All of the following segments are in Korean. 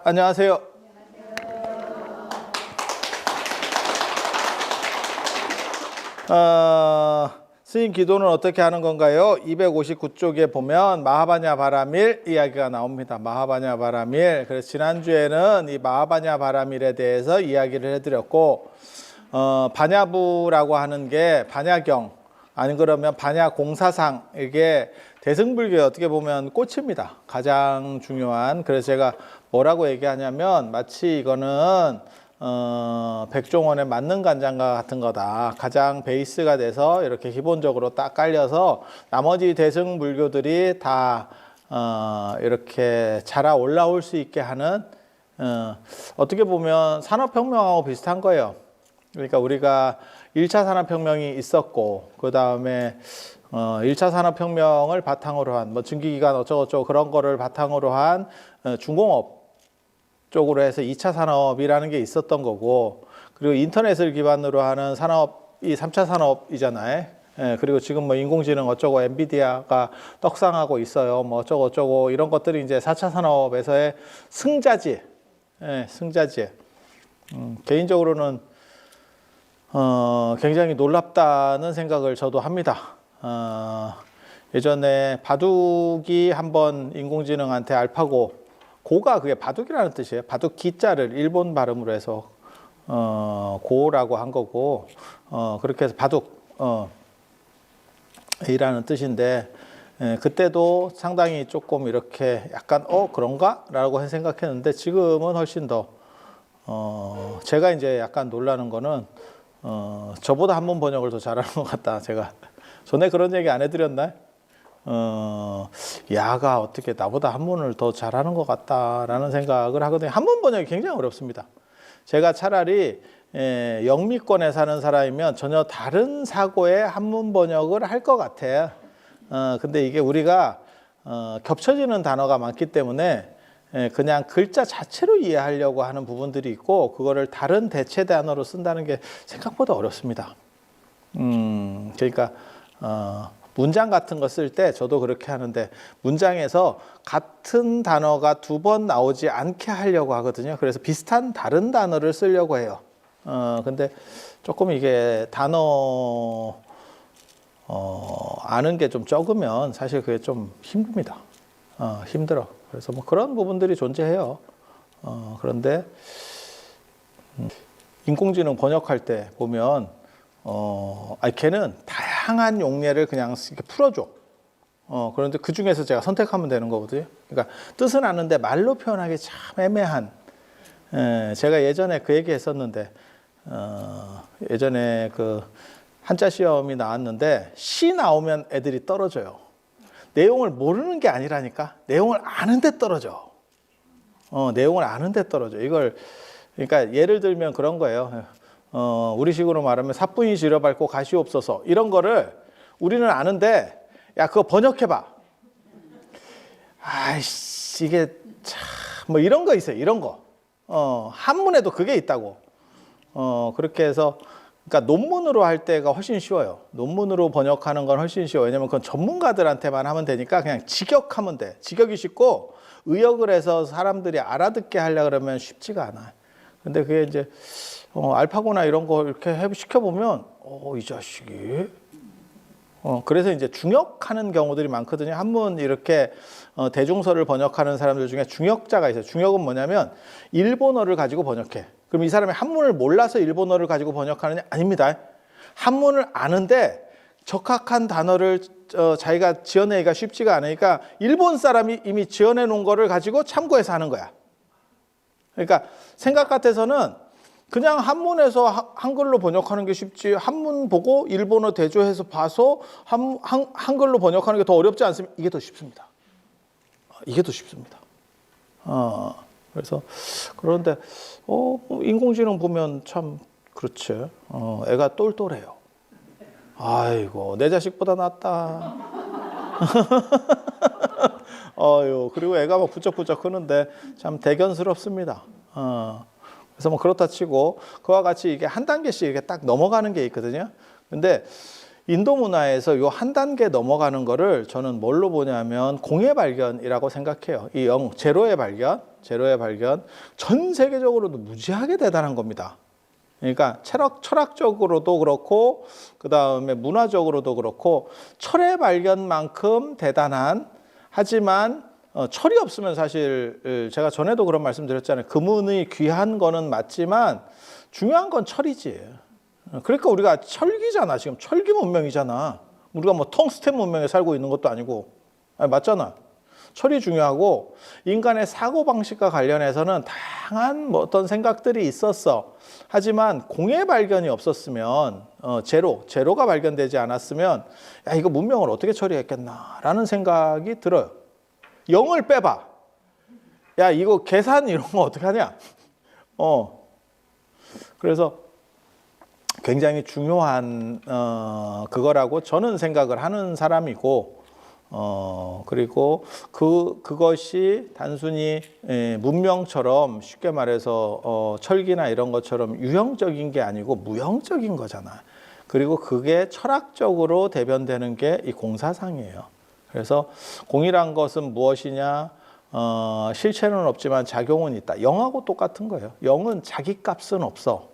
안녕하세요. 스님 기도는 어떻게 하는 건가요? 259쪽에 보면 마하바냐 바라밀 이야기가 나옵니다. 마하바냐 바라밀. 그래서 지난주에는 이 마하바냐 바라밀에 대해서 이야기를 해드렸고, 바냐부라고 하는 게 바냐경, 아니 그러면 바냐공사상, 이게 대승불교의 어떻게 보면 꽃입니다. 가장 중요한. 그래서 제가 뭐라고 얘기하냐면 마치 이거는 백종원의 맞는 간장과 같은 거다. 가장 베이스가 돼서 이렇게 기본적으로 딱 깔려서 나머지 대승불교들이 다 이렇게 자라 올라올 수 있게 하는, 어떻게 보면 산업혁명하고 비슷한 거예요. 그러니까 우리가 1차 산업혁명이 있었고, 그 다음에 1차 산업혁명을 바탕으로 한, 뭐 증기기관 어쩌고저쩌고 그런 거를 바탕으로 한 중공업 쪽으로 해서 2차 산업이라는 게 있었던 거고, 그리고 인터넷을 기반으로 하는 산업이 3차 산업이잖아요. 예, 그리고 지금 뭐 인공지능 어쩌고 엔비디아가 떡상하고 있어요. 뭐 어쩌고 이런 것들이 이제 4차 산업에서의 승자지. 예, 승자지. 개인적으로는 굉장히 놀랍다는 생각을 저도 합니다. 예전에 바둑이 한번 인공지능한테 알파고, 고가 그게 바둑이라는 뜻이에요. 바둑 기자를 일본 발음으로 해서 고라고 한 거고, 그렇게 해서 바둑 이라는 뜻인데, 그때도 상당히 조금 이렇게 약간 그런가? 라고 생각했는데, 지금은 훨씬 더 제가 이제 약간 놀라는 거는 저보다 한문 번역을 더 잘하는 것 같다. 제가 전에 그런 얘기 안 해드렸나요? 야가 어떻게 나보다 한문을 더 잘하는 것 같다라는 생각을 하거든요. 한문 번역이 굉장히 어렵습니다. 제가 차라리 영미권에 사는 사람이면 전혀 다른 사고의 한문 번역을 할 것 같아요. 근데 이게 우리가 겹쳐지는 단어가 많기 때문에 그냥 글자 자체로 이해하려고 하는 부분들이 있고, 그거를 다른 대체 단어로 쓴다는 게 생각보다 어렵습니다. 그러니까 문장 같은 거 쓸 때 저도 그렇게 하는데, 문장에서 같은 단어가 두 번 나오지 않게 하려고 하거든요. 그래서 비슷한 다른 단어를 쓰려고 해요. 근데 조금 이게 단어 아는 게 좀 적으면 사실 그게 좀 힘듭니다. 힘들어. 그래서 뭐 그런 부분들이 존재해요. 그런데 인공지능 번역할 때 보면 걔는 다양한 용례를 그냥 이렇게 풀어줘. 그런데 그 중에서 제가 선택하면 되는 거거든요. 그러니까 뜻은 아는데 말로 표현하기 참 애매한. 제가 예전에 그 얘기 했었는데, 예전에 그 한자 시험이 나왔는데 시 나오면 애들이 떨어져요. 내용을 모르는 게 아니라니까. 내용을 아는데 떨어져. 내용을 아는데 떨어져. 이걸, 그러니까 예를 들면 그런 거예요. 우리식으로 말하면 사뿐히 지려밟고 가시옵소서, 이런 거를 우리는 아는데, 야 그거 번역해봐. 아이씨, 이게 참 뭐 이런 거 있어요. 이런 거. 한문에도 그게 있다고. 그렇게 해서, 그러니까 논문으로 할 때가 훨씬 쉬워요. 논문으로 번역하는 건 훨씬 쉬워. 왜냐면 그건 전문가들한테만 하면 되니까 그냥 직역하면 돼. 직역이 쉽고, 의역을 해서 사람들이 알아듣게 하려고 그러면 쉽지가 않아요. 근데 그게 이제 알파고나 이런 거 이렇게 시켜보면 이 자식이 그래서 이제 중역하는 경우들이 많거든요. 한문 이렇게 대중서를 번역하는 사람들 중에 중역자가 있어요. 중역은 뭐냐면 일본어를 가지고 번역해. 그럼 이 사람이 한문을 몰라서 일본어를 가지고 번역하느냐? 아닙니다. 한문을 아는데 적합한 단어를 자기가 지어내기가 쉽지가 않으니까 일본 사람이 이미 지어내 놓은 거를 가지고 참고해서 하는 거야. 그러니까 생각 같아서는 그냥 한문에서 한글로 번역하는 게 쉽지, 한문 보고 일본어 대조해서 봐서 한글로 번역하는 게 더 어렵지 않습니까? 이게 더 쉽습니다. 이게 더 쉽습니다. 그래서 그런데 인공지능 보면 참 그렇지. 애가 똘똘해요. 아이고, 내 자식보다 낫다. 그리고 애가 막 부쩍부쩍 크는데 참 대견스럽습니다. 그래서 뭐 그렇다 치고, 그와 같이 이게 한 단계씩 이렇게 딱 넘어가는 게 있거든요. 근데 인도 문화에서 요 한 단계 넘어가는 거를 저는 뭘로 보냐면 공의 발견이라고 생각해요. 이 제로의 발견, 전 세계적으로도 무지하게 대단한 겁니다. 그러니까 철학적으로도 그렇고 그다음에 문화적으로도 그렇고 철의 발견만큼 대단한, 하지만 철이 없으면 사실 제가 전에도 그런 말씀 드렸잖아요. 금은이 귀한 거는 맞지만 중요한 건 철이지. 그러니까 우리가 철기잖아. 지금 철기 문명이잖아. 우리가 뭐 텅스텐 문명에 살고 있는 것도 아니고. 아니, 맞잖아. 철이 중요하고 인간의 사고방식과 관련해서는 다양한 뭐 어떤 생각들이 있었어. 하지만 공의 발견이 없었으면 제로가 발견되지 않았으면 야, 이거 문명을 어떻게 처리했겠나라는 생각이 들어요. 0을 빼봐. 야, 이거 계산 이런 거 어떻게 하냐? 그래서 굉장히 중요한 그거라고 저는 생각을 하는 사람이고, 그리고 그것이 단순히 문명처럼 쉽게 말해서 철기나 이런 것처럼 유형적인 게 아니고 무형적인 거잖아. 그리고 그게 철학적으로 대변되는 게 이 공사상이에요. 그래서 공이란 것은 무엇이냐? 실체는 없지만 작용은 있다. 0하고 똑같은 거예요. 0은 자기 값은 없어.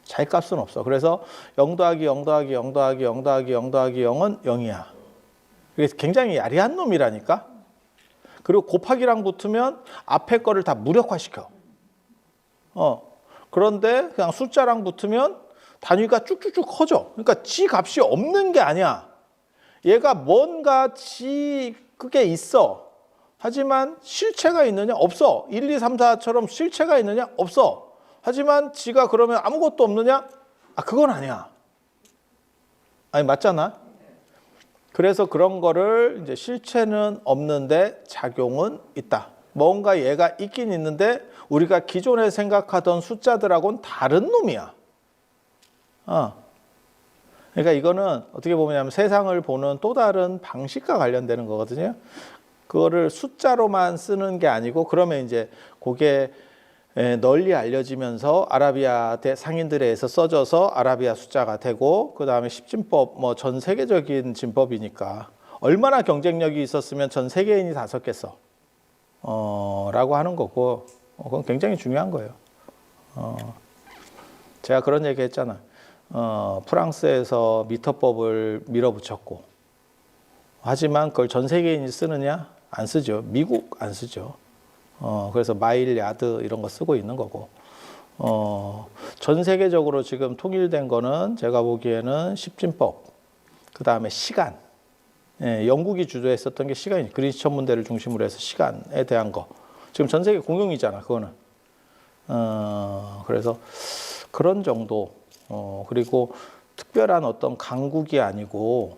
자기 값은 없어. 그래서 0 더하기 0 더하기 0 더하기 0 더하기 0 더하기 0은 0이야. 그래서 굉장히 야리한 놈이라니까. 그리고 곱하기랑 붙으면 앞에 거를 다 무력화시켜. 그런데 그냥 숫자랑 붙으면 단위가 쭉쭉쭉 커져. 그러니까 지 값이 없는 게 아니야. 얘가 뭔가 그게 있어. 하지만 실체가 있느냐? 없어. 1, 2, 3, 4처럼 실체가 있느냐? 없어. 하지만 지가 그러면 아무것도 없느냐? 그건 아니야. 아니, 맞잖아. 그래서 그런 거를 이제 실체는 없는데 작용은 있다. 뭔가 얘가 있긴 있는데 우리가 기존에 생각하던 숫자들하고는 다른 놈이야. 그러니까 이거는 어떻게 보면 세상을 보는 또 다른 방식과 관련되는 거거든요. 그거를 숫자로만 쓰는 게 아니고 그러면 이제 그게 널리 알려지면서 아라비아 상인들에 의해서 써져서 아라비아 숫자가 되고 그 다음에 십진법 뭐 전 세계적인 진법이니까 얼마나 경쟁력이 있었으면 전 세계인이 다 썼겠어. 라고 하는 거고 그건 굉장히 중요한 거예요. 제가 그런 얘기 했잖아. 프랑스에서 미터법을 밀어붙였고 하지만 그걸 전 세계인이 쓰느냐? 안 쓰죠. 미국 안 쓰죠. 그래서 마일, 야드 이런 거 쓰고 있는 거고 전 세계적으로 지금 통일된 거는 제가 보기에는 십진법, 그 다음에 시간. 영국이 주도했었던 게 시간이 그리스 천문대를 중심으로 해서 시간에 대한 거. 지금 전 세계 공용이잖아, 그거는. 그래서 그런 정도. 그리고 특별한 어떤 강국이 아니고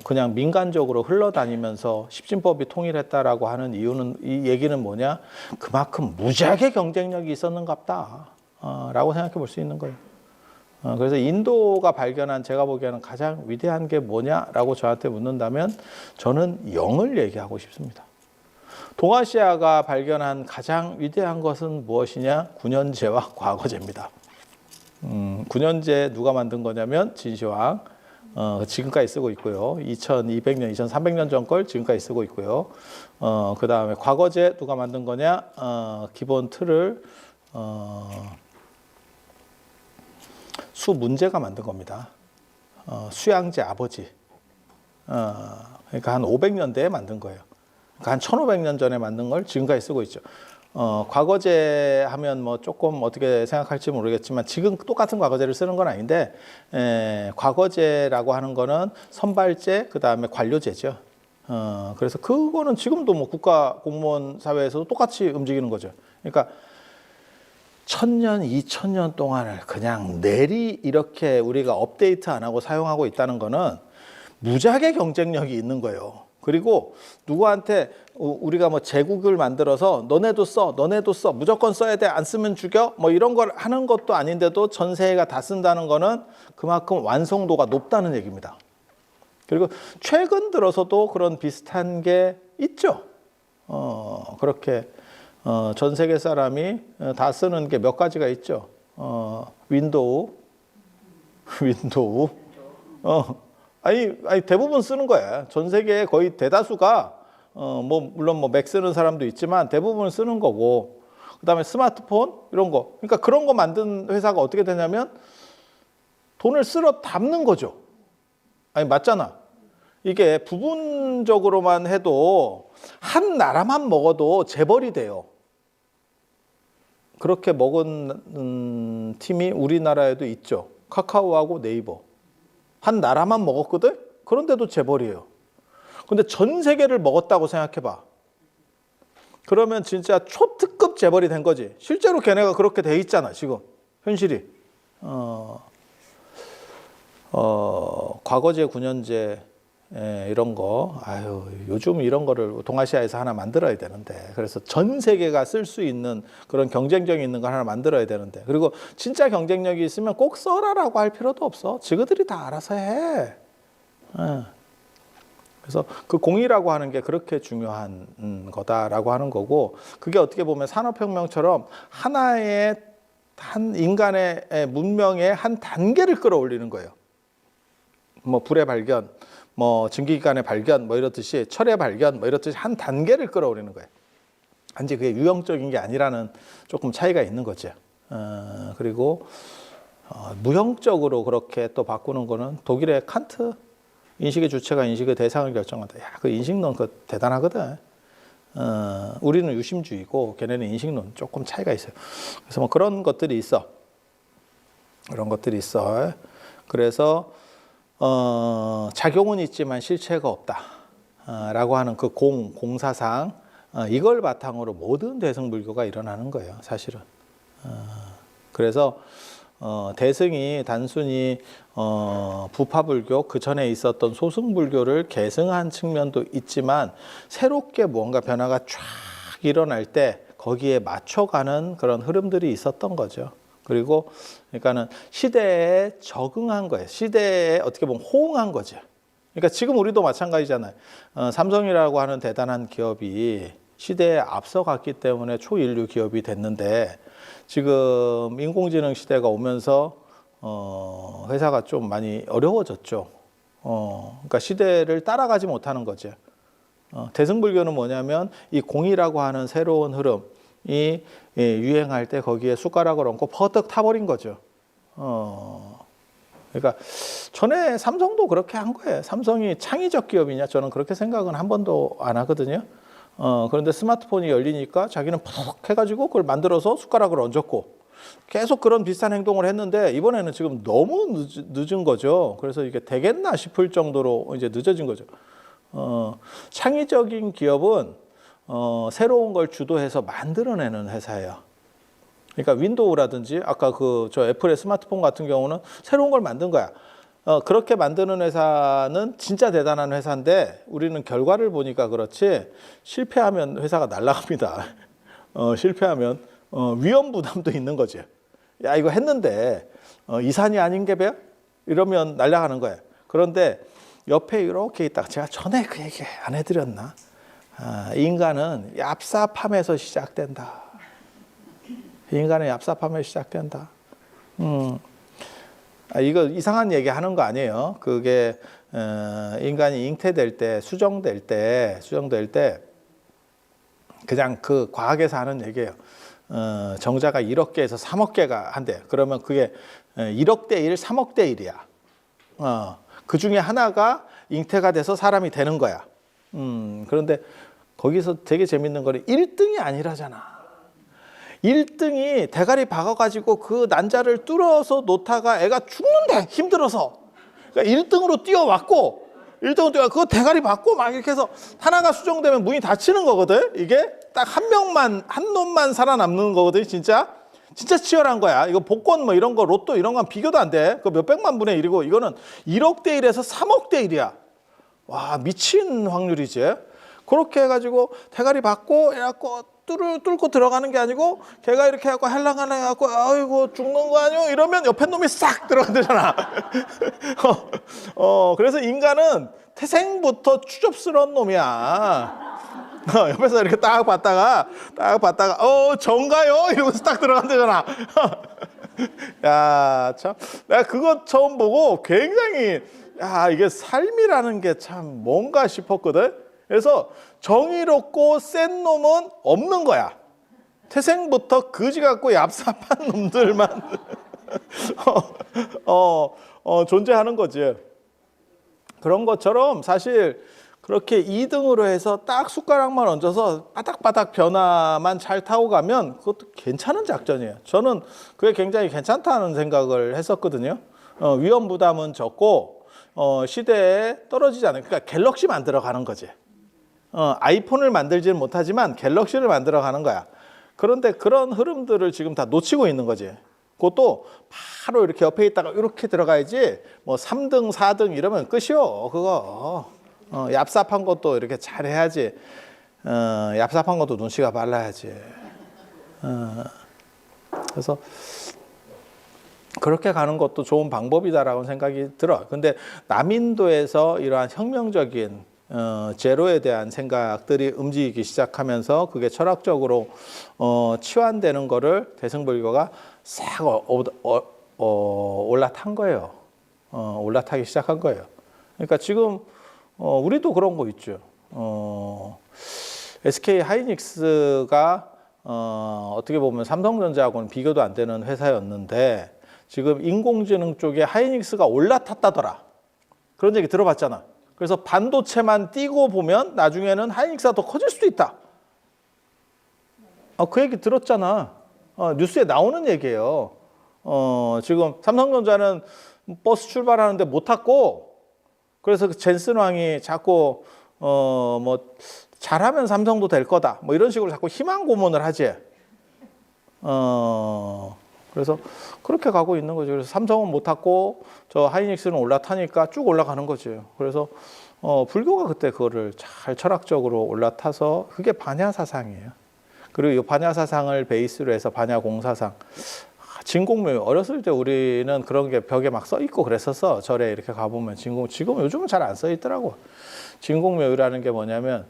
그냥 민간적으로 흘러다니면서 십진법이 통일했다라고 하는 이유는 이 얘기는 뭐냐? 그만큼 무지하게 경쟁력이 있었는갑다 라고 생각해 볼 수 있는 거예요. 그래서 인도가 발견한 제가 보기에는 가장 위대한 게 뭐냐라고 저한테 묻는다면 저는 0을 얘기하고 싶습니다. 동아시아가 발견한 가장 위대한 것은 무엇이냐? 군현제와 과거제입니다. 군현제 누가 만든 거냐면 진시황. 지금까지 쓰고 있고요. 2200년, 2300년 전 걸 지금까지 쓰고 있고요. 그 다음에 과거제 누가 만든 거냐? 기본 틀을 수문제가 만든 겁니다. 수양제 아버지. 그러니까 한 500년대에 만든 거예요. 그러니까 한 1500년 전에 만든 걸 지금까지 쓰고 있죠. 과거제 하면 뭐 조금 어떻게 생각할지 모르겠지만 지금 똑같은 과거제를 쓰는 건 아닌데 과거제라고 하는 거는 선발제 그 다음에 관료제죠. 그래서 그거는 지금도 뭐 국가 공무원 사회에서도 똑같이 움직이는 거죠. 그러니까 1000년, 2000년 동안을 그냥 내리 이렇게 우리가 업데이트 안 하고 사용하고 있다는 거는 무지하게 경쟁력이 있는 거예요. 그리고 누구한테 우리가 뭐 제국을 만들어서 너네도 써, 무조건 써야 돼, 안 쓰면 죽여, 뭐 이런 걸 하는 것도 아닌데도 전 세계가 다 쓴다는 거는 그만큼 완성도가 높다는 얘기입니다. 그리고 최근 들어서도 그런 비슷한 게 있죠. 그렇게 전 세계 사람이 다 쓰는 게 몇 가지가 있죠. 윈도우, 아니 대부분 쓰는 거야. 전 세계의 거의 대다수가 뭐 물론 뭐 맥 쓰는 사람도 있지만 대부분 쓰는 거고. 그다음에 스마트폰 이런 거. 그러니까 그런 거 만든 회사가 어떻게 되냐면 돈을 쓸어 담는 거죠. 아니 맞잖아. 이게 부분적으로만 해도 한 나라만 먹어도 재벌이 돼요. 그렇게 먹은 팀이 우리나라에도 있죠. 카카오하고 네이버. 한 나라만 먹었거든? 그런데도 재벌이에요. 근데 전 세계를 먹었다고 생각해봐. 그러면 진짜 초특급 재벌이 된 거지. 실제로 걔네가 그렇게 돼 있잖아, 지금. 현실이. 과거제, 군연제, 이런 거. 아유, 요즘 이런 거를 동아시아에서 하나 만들어야 되는데. 그래서 전 세계가 쓸 수 있는 그런 경쟁력이 있는 거 하나 만들어야 되는데. 그리고 진짜 경쟁력이 있으면 꼭 써라라고 할 필요도 없어. 지그들이 다 알아서 해. 그래서 그 공이라고 하는 게 그렇게 중요한 거다라고 하는 거고, 그게 어떻게 보면 산업혁명처럼 하나의 한 인간의 문명의 한 단계를 끌어올리는 거예요. 뭐 불의 발견, 뭐 증기기관의 발견, 뭐 이렇듯이 철의 발견, 뭐 이렇듯이 한 단계를 끌어올리는 거예요. 단지 그게 유형적인 게 아니라는 조금 차이가 있는 거죠. 그리고 무형적으로 그렇게 또 바꾸는 거는 독일의 칸트, 인식의 주체가 인식의 대상을 결정한다. 야, 그 인식론 그 대단하거든. 우리는 유심주의고 걔네는 인식론 조금 차이가 있어요. 그래서 뭐 그런 것들이 있어. 그런 것들이 있어. 그래서 작용은 있지만 실체가 없다. 라고 하는 그 공사상, 이걸 바탕으로 모든 대승불교가 일어나는 거예요, 사실은. 그래서 대승이 단순히 부파불교, 그 전에 있었던 소승불교를 계승한 측면도 있지만 새롭게 뭔가 변화가 쫙 일어날 때 거기에 맞춰가는 그런 흐름들이 있었던 거죠. 그리고 그러니까는 시대에 적응한 거예요. 시대에 어떻게 보면 호응한 거죠. 그러니까 지금 우리도 마찬가지잖아요. 삼성이라고 하는 대단한 기업이 시대에 앞서갔기 때문에 초인류 기업이 됐는데, 지금 인공지능 시대가 오면서 회사가 좀 많이 어려워졌죠. 그러니까 시대를 따라가지 못하는 거죠. 대승불교는 뭐냐면 이 공이라고 하는 새로운 흐름이 유행할 때 거기에 숟가락을 얹고 퍼뜩 타버린 거죠. 그러니까 전에 삼성도 그렇게 한 거예요. 삼성이 창의적 기업이냐? 저는 그렇게 생각은 한 번도 안 하거든요. 그런데 스마트폰이 열리니까 자기는 푹 해가지고 그걸 만들어서 숟가락을 얹었고 계속 그런 비슷한 행동을 했는데 이번에는 지금 너무 늦은 거죠. 그래서 이게 되겠나 싶을 정도로 이제 늦어진 거죠. 창의적인 기업은 새로운 걸 주도해서 만들어내는 회사예요. 그러니까 윈도우라든지 아까 저 애플의 스마트폰 같은 경우는 새로운 걸 만든 거야. 그렇게 만드는 회사는 진짜 대단한 회사인데 우리는 결과를 보니까 그렇지 실패하면 회사가 날아갑니다. 실패하면 위험 부담도 있는 거지. 야, 이거 했는데 이산이 아닌 게 배요? 이러면 날아가는 거예요. 그런데 옆에 이렇게 있다가 제가 전에 그 얘기 안 해드렸나? 인간은 얍삽함에서 시작된다. 인간은 얍삽함에서 시작된다. 이거 이상한 얘기 하는 거 아니에요. 그게 인간이 잉태될 때, 수정될 때 그냥 그 과학에서 하는 얘기예요. 정자가 1억 개에서 3억 개가 한대. 그러면 그게 1억 대 1, 3억 대 1이야. 그 중에 하나가 잉태가 돼서 사람이 되는 거야. 그런데 거기서 되게 재밌는 거는 1등이 아니라잖아. 1등이 대가리 박아가지고 그 난자를 뚫어서 놓다가 애가 죽는데 힘들어서. 그러니까 1등으로 뛰어왔고 1등으로 뛰어 그거 대가리 박고 막 이렇게 해서 하나가 수정되면 문이 닫히는 거거든. 이게 딱 한 놈만 살아남는 거거든. 진짜 치열한 거야. 이거 복권 뭐 이런 거 로또 이런 건 비교도 안 돼. 그 몇백만 분의 1이고 이거는 1억 대 1에서 3억 대 1이야. 와, 미친 확률이지. 그렇게 해가지고 대가리 박고 해갖고 뚫고 들어가는 게 아니고 걔가 이렇게 해갖고 헬랑헬랑 해갖고 아이고 죽는 거 아니오? 이러면 옆에 놈이 싹 들어간대잖아. 그래서 인간은 태생부터 추접스러운 놈이야. 옆에서 이렇게 딱 봤다가 정가요? 이러면서 딱 들어간대잖아. 야, 참. 내가 그거 처음 보고 굉장히 야, 이게 삶이라는 게 참 뭔가 싶었거든. 그래서 정의롭고 센 놈은 없는 거야. 태생부터 거지 같고 얍삽한 놈들만 존재하는 거지. 그런 것처럼 사실 그렇게 2등으로 해서 딱 숟가락만 얹어서 바닥바닥 변화만 잘 타고 가면 그것도 괜찮은 작전이에요. 저는 그게 굉장히 괜찮다는 생각을 했었거든요. 위험 부담은 적고 시대에 떨어지지 않아요. 그러니까 갤럭시 만들어 가는 거지. 아이폰을 만들지는 못하지만 갤럭시를 만들어 가는 거야. 그런데 그런 흐름들을 지금 다 놓치고 있는 거지. 그것도 바로 이렇게 옆에 있다가 이렇게 들어가야지 뭐 3등, 4등 이러면 끝이요. 그거 얍삽한 것도 이렇게 잘 해야지. 얍삽한 것도 눈치가 빨라야지. 그래서 그렇게 가는 것도 좋은 방법이다라고 생각이 들어. 근데 남인도에서 이러한 혁명적인 제로에 대한 생각들이 움직이기 시작하면서 그게 철학적으로 치환되는 거를 대승불교가 싹 올라탄 거예요. 올라타기 시작한 거예요. 그러니까 지금 우리도 그런 거 있죠. SK 하이닉스가 어떻게 보면 삼성전자하고는 비교도 안 되는 회사였는데 지금 인공지능 쪽에 하이닉스가 올라탔다더라. 그런 얘기 들어봤잖아. 그래서 반도체만 띄고 보면 나중에는 하이닉스가 더 커질 수도 있다. 그 얘기 들었잖아. 뉴스에 나오는 얘기예요. 지금 삼성전자는 버스 출발하는데 못 탔고, 그래서 그 젠슨 왕이 자꾸 뭐 잘하면 삼성도 될 거다. 뭐 이런 식으로 자꾸 희망 고문을 하지. 그래서 그렇게 가고 있는 거죠. 그래서 삼성은 못 탔고 저 하이닉스는 올라타니까 쭉 올라가는 거죠. 그래서 불교가 그때 그거를 잘 철학적으로 올라타서 그게 반야 사상이에요. 그리고 이 반야 사상을 베이스로 해서 반야 공사상. 진공묘 어렸을 때 우리는 그런 게 벽에 막 써 있고 그랬었어. 절에 이렇게 가보면 지금 요즘은 잘 안 써 있더라고. 진공묘유라는 게 뭐냐면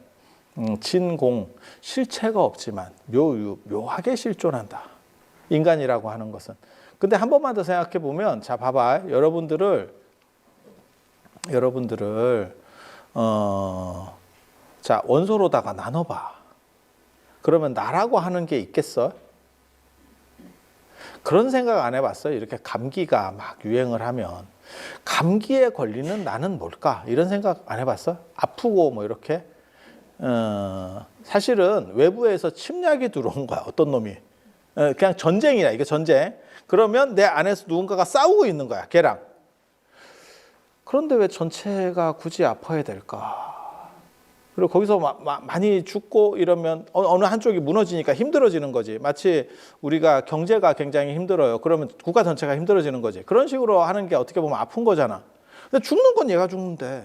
진공 실체가 없지만 묘하게 실존한다. 인간이라고 하는 것은. 근데 한 번만 더 생각해 보면, 자 봐봐, 여러분들을 자 원소로다가 나눠봐. 그러면 나라고 하는 게 있겠어? 그런 생각 안 해봤어요? 이렇게 감기가 막 유행을 하면 감기에 걸리는 나는 뭘까? 이런 생각 안 해봤어? 아프고 뭐 이렇게 사실은 외부에서 침략이 들어온 거야. 어떤 놈이. 그냥 전쟁이야. 이게 전쟁. 그러면 내 안에서 누군가가 싸우고 있는 거야. 걔랑. 그런데 왜 전체가 굳이 아파야 될까? 그리고 거기서 많이 죽고 이러면 어느 한쪽이 무너지니까 힘들어지는 거지. 마치 우리가 경제가 굉장히 힘들어요. 그러면 국가 전체가 힘들어지는 거지. 그런 식으로 하는 게 어떻게 보면 아픈 거잖아. 근데 죽는 건 얘가 죽는데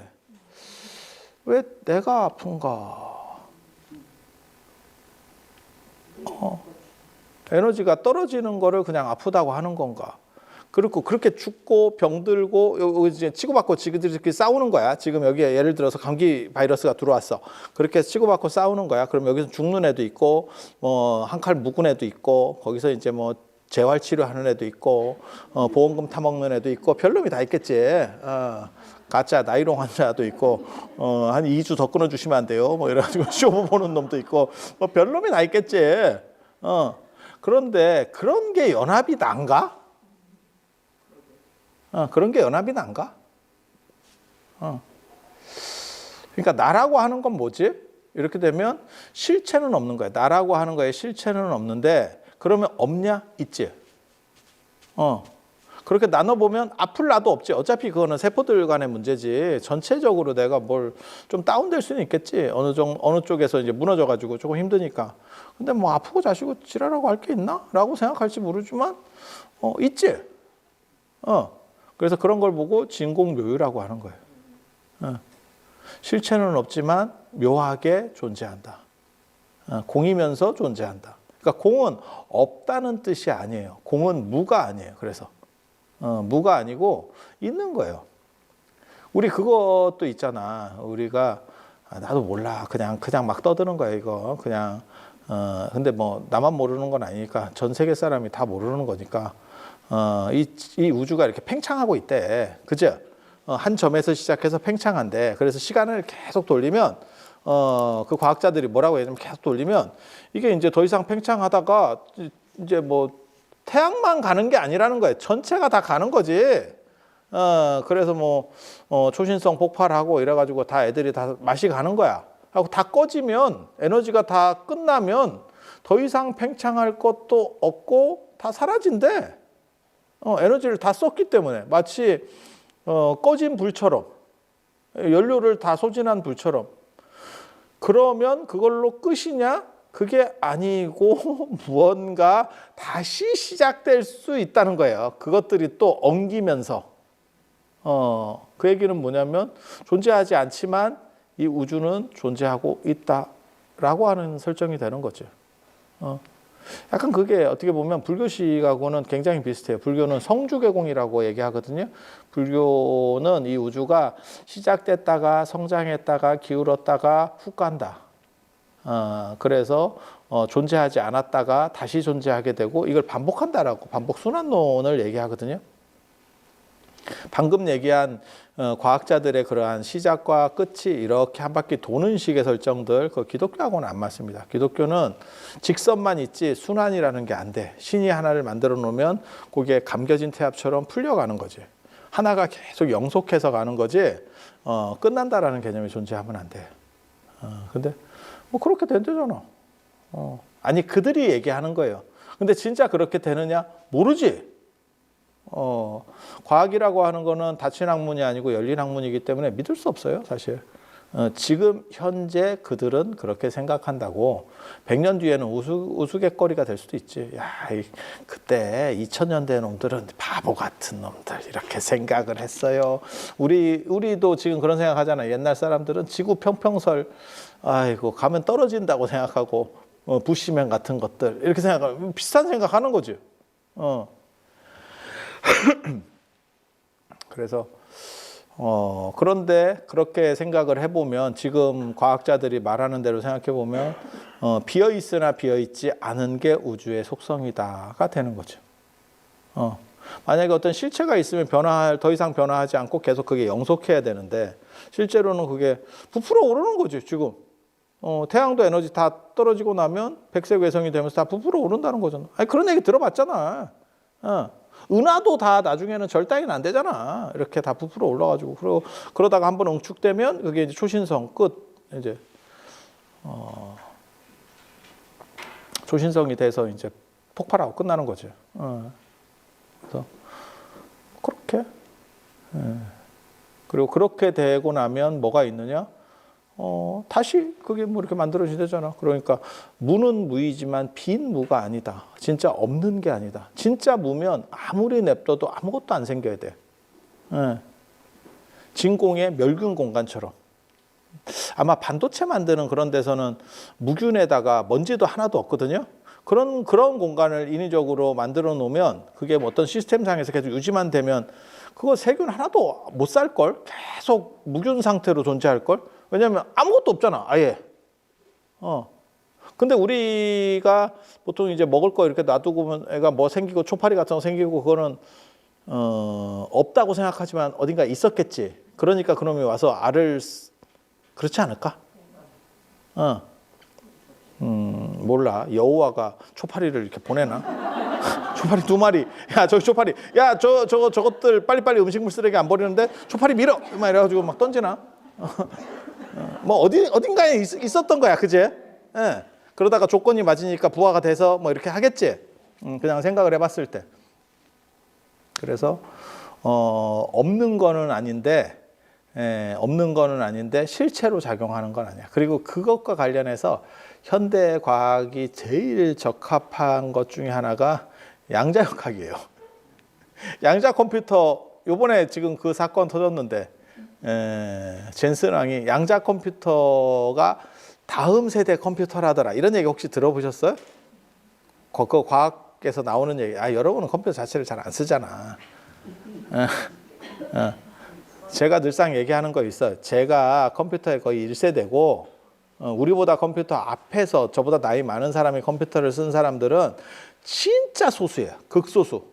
왜 내가 아픈가? 에너지가 떨어지는 거를 그냥 아프다고 하는 건가? 그리고 그렇게 죽고 병들고 이제 치고받고 지그들끼리 싸우는 거야. 지금 여기에 예를 들어서 감기 바이러스가 들어왔어. 그렇게 치고받고 싸우는 거야. 그럼 여기서 죽는 애도 있고, 뭐 한 칼 묵은 애도 있고, 거기서 이제 뭐 재활 치료하는 애도 있고, 보험금 타먹는 애도 있고, 별놈이 다 있겠지. 가짜 나이롱 환자도 있고, 한 2주 더 끊어주시면 안 돼요. 뭐 이래가지고 쇼부 보는 놈도 있고, 뭐 별놈이 다 있겠지. 그런데 그런 게 연합이 난가? 그런 게 연합이 난가? 그러니까 나라고 하는 건 뭐지? 이렇게 되면 실체는 없는 거야. 나라고 하는 거에 실체는 없는데 그러면 없냐? 있지. 그렇게 나눠보면 아플 나도 없지. 어차피 그거는 세포들 간의 문제지. 전체적으로 내가 뭘 좀 다운될 수는 있겠지. 어느 쪽에서 이제 무너져가지고 조금 힘드니까. 근데 뭐 아프고 자시고 지랄하고 할 게 있나? 라고 생각할지 모르지만, 있지. 그래서 그런 걸 보고 진공묘유라고 하는 거예요. 실체는 없지만 묘하게 존재한다. 공이면서 존재한다. 그러니까 공은 없다는 뜻이 아니에요. 공은 무가 아니에요. 그래서 무가 아니고 있는 거예요. 우리 그것도 있잖아. 우리가 나도 몰라. 그냥 막 떠드는 거야 이거. 그냥 근데 뭐 나만 모르는 건 아니니까 전 세계 사람이 다 모르는 거니까 이 우주가 이렇게 팽창하고 있대. 그죠? 한 점에서 시작해서 팽창한데, 그래서 시간을 계속 돌리면 그 과학자들이 뭐라고 얘기하면 계속 돌리면 이게 이제 더 이상 팽창하다가 이제 뭐 태양만 가는 게 아니라는 거예요. 전체가 다 가는 거지. 그래서 뭐 초신성 폭발하고 이래가지고 다 애들이 다 맛이 가는 거야. 하고 다 꺼지면 에너지가 다 끝나면 더 이상 팽창할 것도 없고 다 사라진대. 에너지를 다 썼기 때문에 마치 꺼진 불처럼, 연료를 다 소진한 불처럼. 그러면 그걸로 끝이냐? 그게 아니고 무언가 다시 시작될 수 있다는 거예요. 그것들이 또 엉기면서. 그 얘기는 뭐냐면 존재하지 않지만 이 우주는 존재하고 있다라고 하는 설정이 되는 거죠. 약간 그게 어떻게 보면 불교식하고는 굉장히 비슷해요. 불교는 성주개공이라고 얘기하거든요. 불교는 이 우주가 시작됐다가 성장했다가 기울었다가 훅 간다. 그래서 존재하지 않았다가 다시 존재하게 되고 이걸 반복한다라고 반복순환론을 얘기하거든요. 방금 얘기한 과학자들의 그러한 시작과 끝이 이렇게 한 바퀴 도는 식의 설정들, 그 기독교하고는 안 맞습니다. 기독교는 직선만 있지 순환이라는 게 안 돼. 신이 하나를 만들어 놓으면 그게 감겨진 태압처럼 풀려가는 거지. 하나가 계속 영속해서 가는 거지 끝난다라는 개념이 존재하면 안 돼. 근데 뭐 그렇게 된대잖아. 아니 그들이 얘기하는 거예요. 근데 진짜 그렇게 되느냐? 모르지. 과학이라고 하는 거는 닫힌 학문이 아니고 열린 학문이기 때문에 믿을 수 없어요, 사실. 지금 현재 그들은 그렇게 생각한다고 100년 뒤에는 우스갯거리가 될 수도 있지. 야, 그때 2000년대 놈들은 바보 같은 놈들 이렇게 생각을 했어요. 우리도 지금 그런 생각하잖아요. 옛날 사람들은 지구 평평설 아이고 가면 떨어진다고 생각하고 부시맨 같은 것들 이렇게 생각하고 비슷한 생각하는 거죠. 그래서 그런데 그렇게 생각을 해보면 지금 과학자들이 말하는 대로 생각해 보면 비어 있으나 비어 있지 않은 게 우주의 속성이다가 되는 거죠. 만약에 어떤 실체가 있으면 더 이상 변화하지 않고 계속 그게 영속해야 되는데 실제로는 그게 부풀어 오르는 거죠. 지금 태양도 에너지 다 떨어지고 나면 백색 외성이 되면서 다 부풀어 오른다는 거잖아. 아니, 그런 얘기 들어봤잖아. 은하도 다 나중에는 절단이 안 되잖아. 이렇게 다 부풀어 올라가지고 그러다가 한번 응축되면 그게 이제 초신성 끝 이제 초신성이 돼서 이제 폭발하고 끝나는 거죠. 그래서 그렇게 그리고 그렇게 되고 나면 뭐가 있느냐? 다시 그게 뭐 이렇게 만들어지잖아. 그러니까 무는 무이지만 빈 무가 아니다. 진짜 없는 게 아니다. 진짜 무면 아무리 냅둬도 아무것도 안 생겨야 돼. 진공의 멸균 공간처럼. 아마 반도체 만드는 그런 데서는 무균에다가 먼지도 하나도 없거든요. 그런 공간을 인위적으로 만들어 놓으면 그게 뭐 어떤 시스템상에서 계속 유지만 되면 그거 세균 하나도 못 살걸? 계속 무균 상태로 존재할걸? 왜냐하면 아무것도 없잖아, 아예. 근데 우리가 보통 이제 먹을 거 이렇게 놔두고 보면 애가 뭐 생기고 초파리 같은 거 생기고 그거는 없다고 생각하지만 어딘가 있었겠지. 그러니까 그놈이 와서 알을 그렇지 않을까? 몰라. 여호와가 초파리를 이렇게 보내나? 초파리 2마리. 야, 저기 초파리. 야, 저것들 빨리빨리 음식물 쓰레기 안 버리는데 초파리 밀어. 막 이래가지고 막 던지나? 뭐 어딘가에 있었던 거야, 그제? 예. 그러다가 조건이 맞으니까 부하가 돼서 뭐 이렇게 하겠지. 그냥 생각을 해봤을 때. 그래서 없는 거는 아닌데 실체로 작용하는 건 아니야. 그리고 그것과 관련해서 현대 과학이 제일 적합한 것 중에 하나가 양자역학이에요. 양자 컴퓨터 요번에 지금 그 사건 터졌는데 젠슨 왕이 양자 컴퓨터가 다음 세대 컴퓨터라더라. 이런 얘기 혹시 들어보셨어요? 그 과학에서 나오는 얘기. 여러분은 컴퓨터 자체를 잘 안 쓰잖아. 제가 늘상 얘기하는 거 있어요. 제가 컴퓨터에 거의 1세대고 우리보다 컴퓨터 앞에서 저보다 나이 많은 사람이 컴퓨터를 쓴 사람들은 진짜 소수예요. 극소수.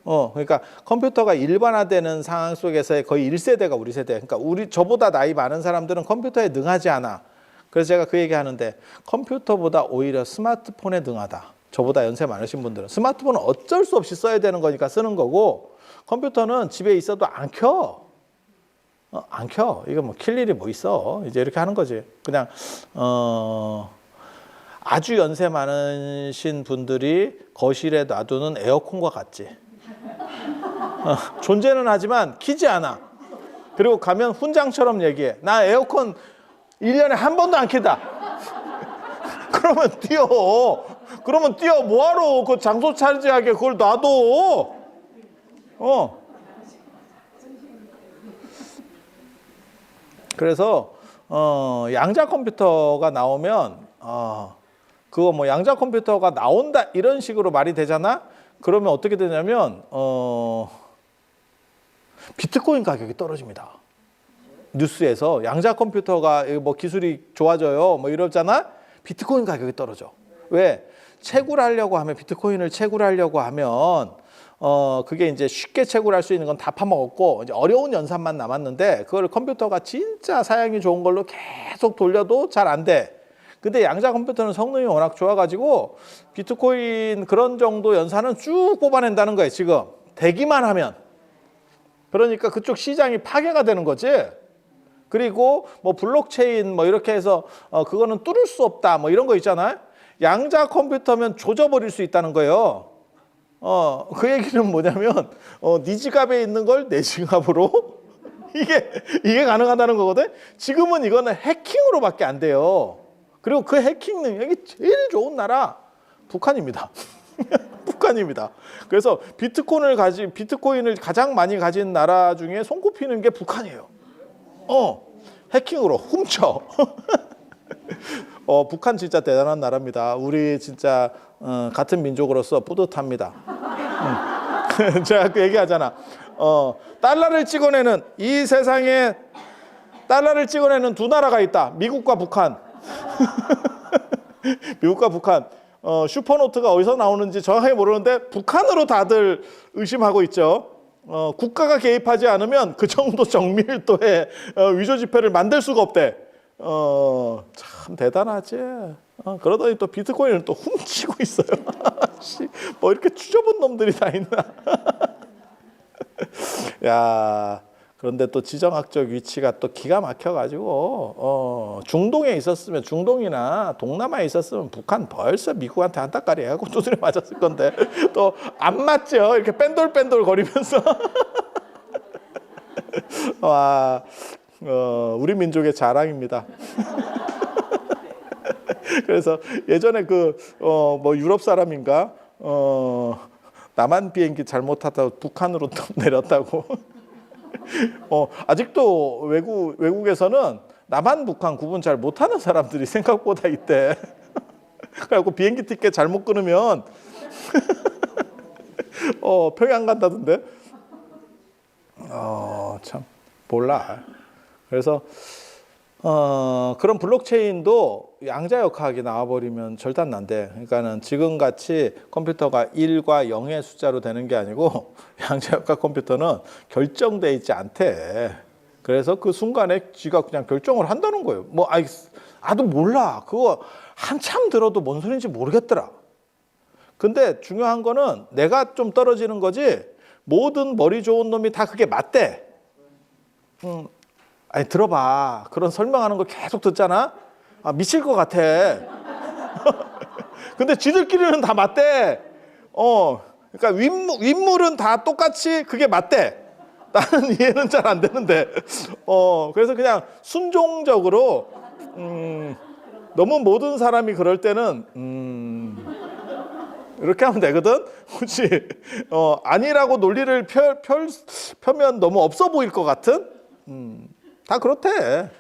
그러니까 컴퓨터가 일반화되는 상황 속에서의 거의 1세대가 우리 세대. 그러니까 저보다 나이 많은 사람들은 컴퓨터에 능하지 않아. 그래서 제가 그 얘기 하는데 컴퓨터보다 오히려 스마트폰에 능하다. 저보다 연세 많으신 분들은. 스마트폰은 어쩔 수 없이 써야 되는 거니까 쓰는 거고 컴퓨터는 집에 있어도 안 켜. 안 켜. 이거 뭐 킬 일이 뭐 있어. 이제 이렇게 하는 거지. 그냥 아주 연세 많으신 분들이 거실에 놔두는 에어컨과 같지. 존재는 하지만 키지 않아. 그리고 가면 훈장처럼 얘기해. 나 에어컨 1년에 한 번도 안 킨다. 그러면 뛰어. 그러면 뛰어. 뭐하러 그 장소 차지하게 그걸 놔둬. 그래서 양자 컴퓨터가 나오면 그거 뭐 양자 컴퓨터가 나온다 이런 식으로 말이 되잖아. 그러면 어떻게 되냐면 비트코인 가격이 떨어집니다. 뉴스에서 양자 컴퓨터가 뭐 기술이 좋아져요 뭐 이러잖아. 비트코인 가격이 떨어져. 왜? 채굴하려고 하면 비트코인을 채굴하려고 하면 그게 이제 쉽게 채굴할 수 있는 건 다 파먹었고 이제 어려운 연산만 남았는데 그걸 컴퓨터가 진짜 사양이 좋은 걸로 계속 돌려도 잘 안 돼. 근데 양자 컴퓨터는 성능이 워낙 좋아가지고 비트코인 그런 정도 연산은 쭉 뽑아낸다는 거예요. 지금 되기만 하면. 그러니까 그쪽 시장이 파괴가 되는 거지. 그리고 뭐 블록체인 뭐 이렇게 해서 그거는 뚫을 수 없다 뭐 이런 거 있잖아요. 양자 컴퓨터면 조져버릴 수 있다는 거예요. 그 얘기는 뭐냐면 네 지갑에 있는 걸 내 지갑으로 이게 가능하다는 거거든. 지금은 이거는 해킹으로밖에 안 돼요. 그리고 그 해킹 능력이 제일 좋은 나라 북한입니다. 북한입니다. 그래서 비트코인을 가장 많이 가진 나라 중에 손꼽히는 게 북한이에요. 해킹으로 훔쳐. 북한 진짜 대단한 나라입니다. 우리 진짜 같은 민족으로서 뿌듯합니다. 제가 그 얘기하잖아. 달러를 찍어내는 이 세상에 달러를 찍어내는 두 나라가 있다. 미국과 북한. 미국과 북한. 슈퍼노트가 어디서 나오는지 정확하게 모르는데 북한으로 다들 의심하고 있죠. 국가가 개입하지 않으면 그 정도 정밀도의 위조 지폐를 만들 수가 없대. 참 대단하지. 그러더니 또 비트코인을 또 훔치고 있어요. 뭐 이렇게 추접은 놈들이 다 있나. 야, 그런데 또 지정학적 위치가 또 기가 막혀가지고 중동에 있었으면 중동이나 동남아에 있었으면 북한 벌써 미국한테 한따까리 해갖고 두드려 맞았을 건데 또 안 맞죠. 이렇게 뺀돌뺀돌 거리면서. 와, 우리 민족의 자랑입니다. 그래서 예전에 뭐 유럽 사람인가 남한 비행기 잘못 타다 북한으로 내렸다고. 아직도 외국에서는 남한 북한 구분 잘 못하는 사람들이 생각보다 있대. 그래갖고 비행기 티켓 잘못 끊으면 평양 간다던데. 참 몰라. 그래서 그런 블록체인도 양자역학이 나와버리면 절단난데. 그러니까는 지금같이 컴퓨터가 1과 0의 숫자로 되는 게 아니고 양자역학 컴퓨터는 결정돼 있지 않대. 그래서 그 순간에 지가 그냥 결정을 한다는 거예요. 나도 몰라. 그거 한참 들어도 뭔 소리인지 모르겠더라. 근데 중요한 거는 내가 좀 떨어지는 거지 모든 머리 좋은 놈이 다 그게 맞대. 아니 들어봐. 그런 설명하는 거 계속 듣잖아. 미칠 것 같아. 근데 지들끼리는 다 맞대. 그러니까 윗물은 다 똑같이 그게 맞대. 나는 이해는 잘 안 되는데. 그래서 그냥 순종적으로 너무 모든 사람이 그럴 때는 이렇게 하면 되거든. 그렇지. 아니라고 논리를 펴면 너무 없어 보일 것 같은. 다 그렇대.